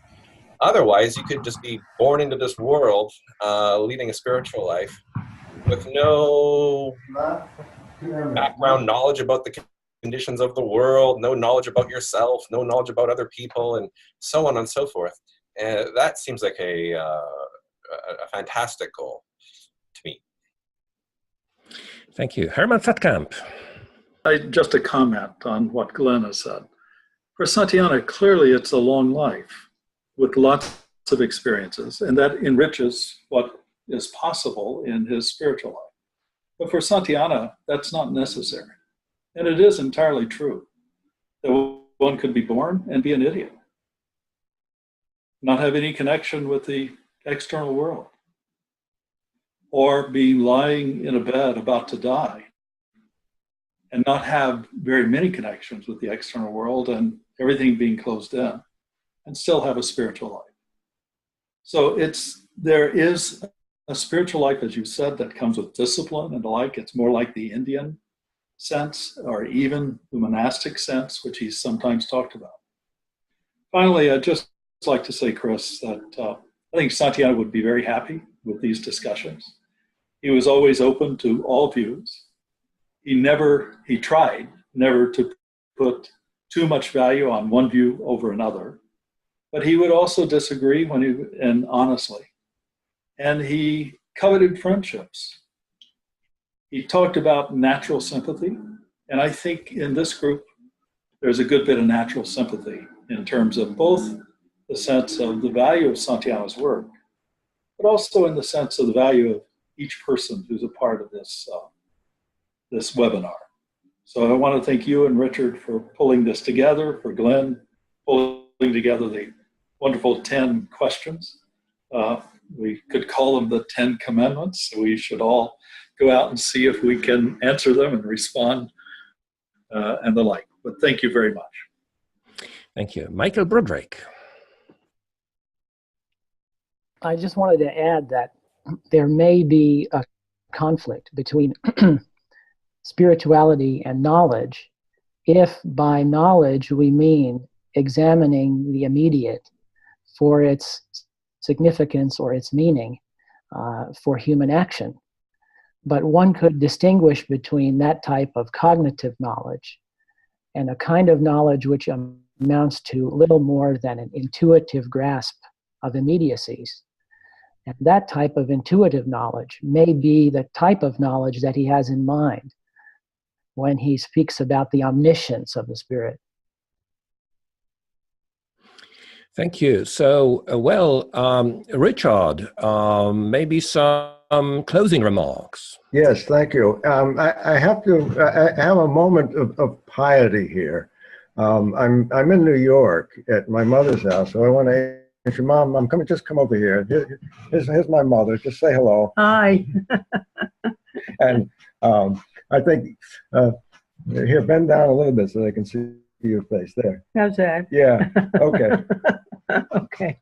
Otherwise, you could just be born into this world, leading a spiritual life, with no background knowledge about the conditions of the world, no knowledge about yourself, no knowledge about other people, and so on and so forth. And that seems like a fantastic goal to me. Thank you. Herman Fatkamp. Just a comment on what Glenn has said. For Santayana, clearly it's a long life with lots of experiences, and that enriches what is possible in his spiritual life. But for Santayana, that's not necessary. And it is entirely true that one could be born and be an idiot, not have any connection with the external world, or be lying in a bed about to die and not have very many connections with the external world and everything being closed in, and still have a spiritual life. So there is a spiritual life, as you said, that comes with discipline and the like. It's more like the Indian sense, or even the monastic sense, which he's sometimes talked about. Finally, I'd just like to say, Chris, that I think Santayana would be very happy with these discussions. He was always open to all views. He tried never to put too much value on one view over another, but he would also disagree and honestly. And he coveted friendships. He talked about natural sympathy, and I think in this group, there's a good bit of natural sympathy in terms of both the sense of the value of Santayana's work, but also in the sense of the value of each person who's a part of this webinar. So I want to thank you and Richard for pulling this together, for Glenn pulling together the wonderful 10 questions. We could call them the 10 commandments. We should all go out and see if we can answer them and respond and the like. But thank you very much. Thank you. Michael Broderick. I just wanted to add that there may be a conflict between spirituality and knowledge if by knowledge we mean examining the immediate for its significance or its meaning for human action. But one could distinguish between that type of cognitive knowledge and a kind of knowledge which amounts to little more than an intuitive grasp of immediacies. And that type of intuitive knowledge may be the type of knowledge that he has in mind when he speaks about the omniscience of the Spirit. Thank you. So, Richard, maybe some closing remarks. Yes, thank you. I have a moment of piety here. I'm in New York at my mother's house, so I want to ask your mom, I'm coming. Just come over here. Here's my mother. Just say hello. Hi. And I think here, bend down a little bit so they can see your face there. How's that? Yeah. Okay. Okay.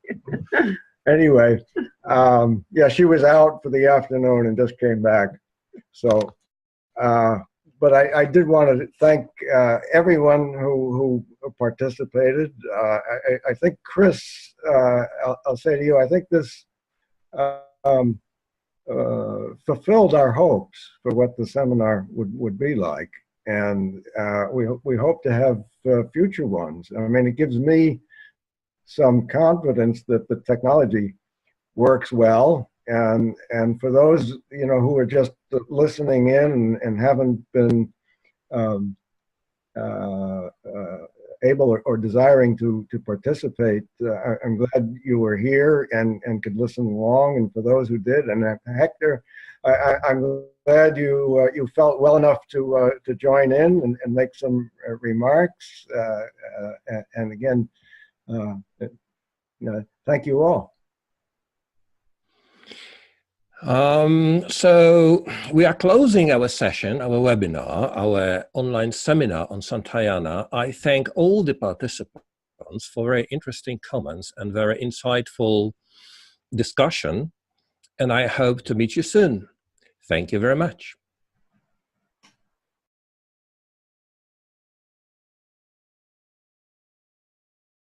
Anyway, yeah, she was out for the afternoon and just came back. So, but I did want to thank everyone who participated. I think, Chris, I'll say to you, I think this fulfilled our hopes for what the seminar would be like. And we hope to have future ones. I mean, it gives me some confidence that the technology works well, and for those who are just listening in and haven't been able or desiring to participate, I'm glad you were here and could listen along. And for those who did, and Hector, I'm glad you felt well enough to join in and make some remarks. And again, thank you all. So we are closing our session, our webinar, our online seminar on Santayana. I thank all the participants for very interesting comments and very insightful discussion, and I hope to meet you soon. Thank you very much.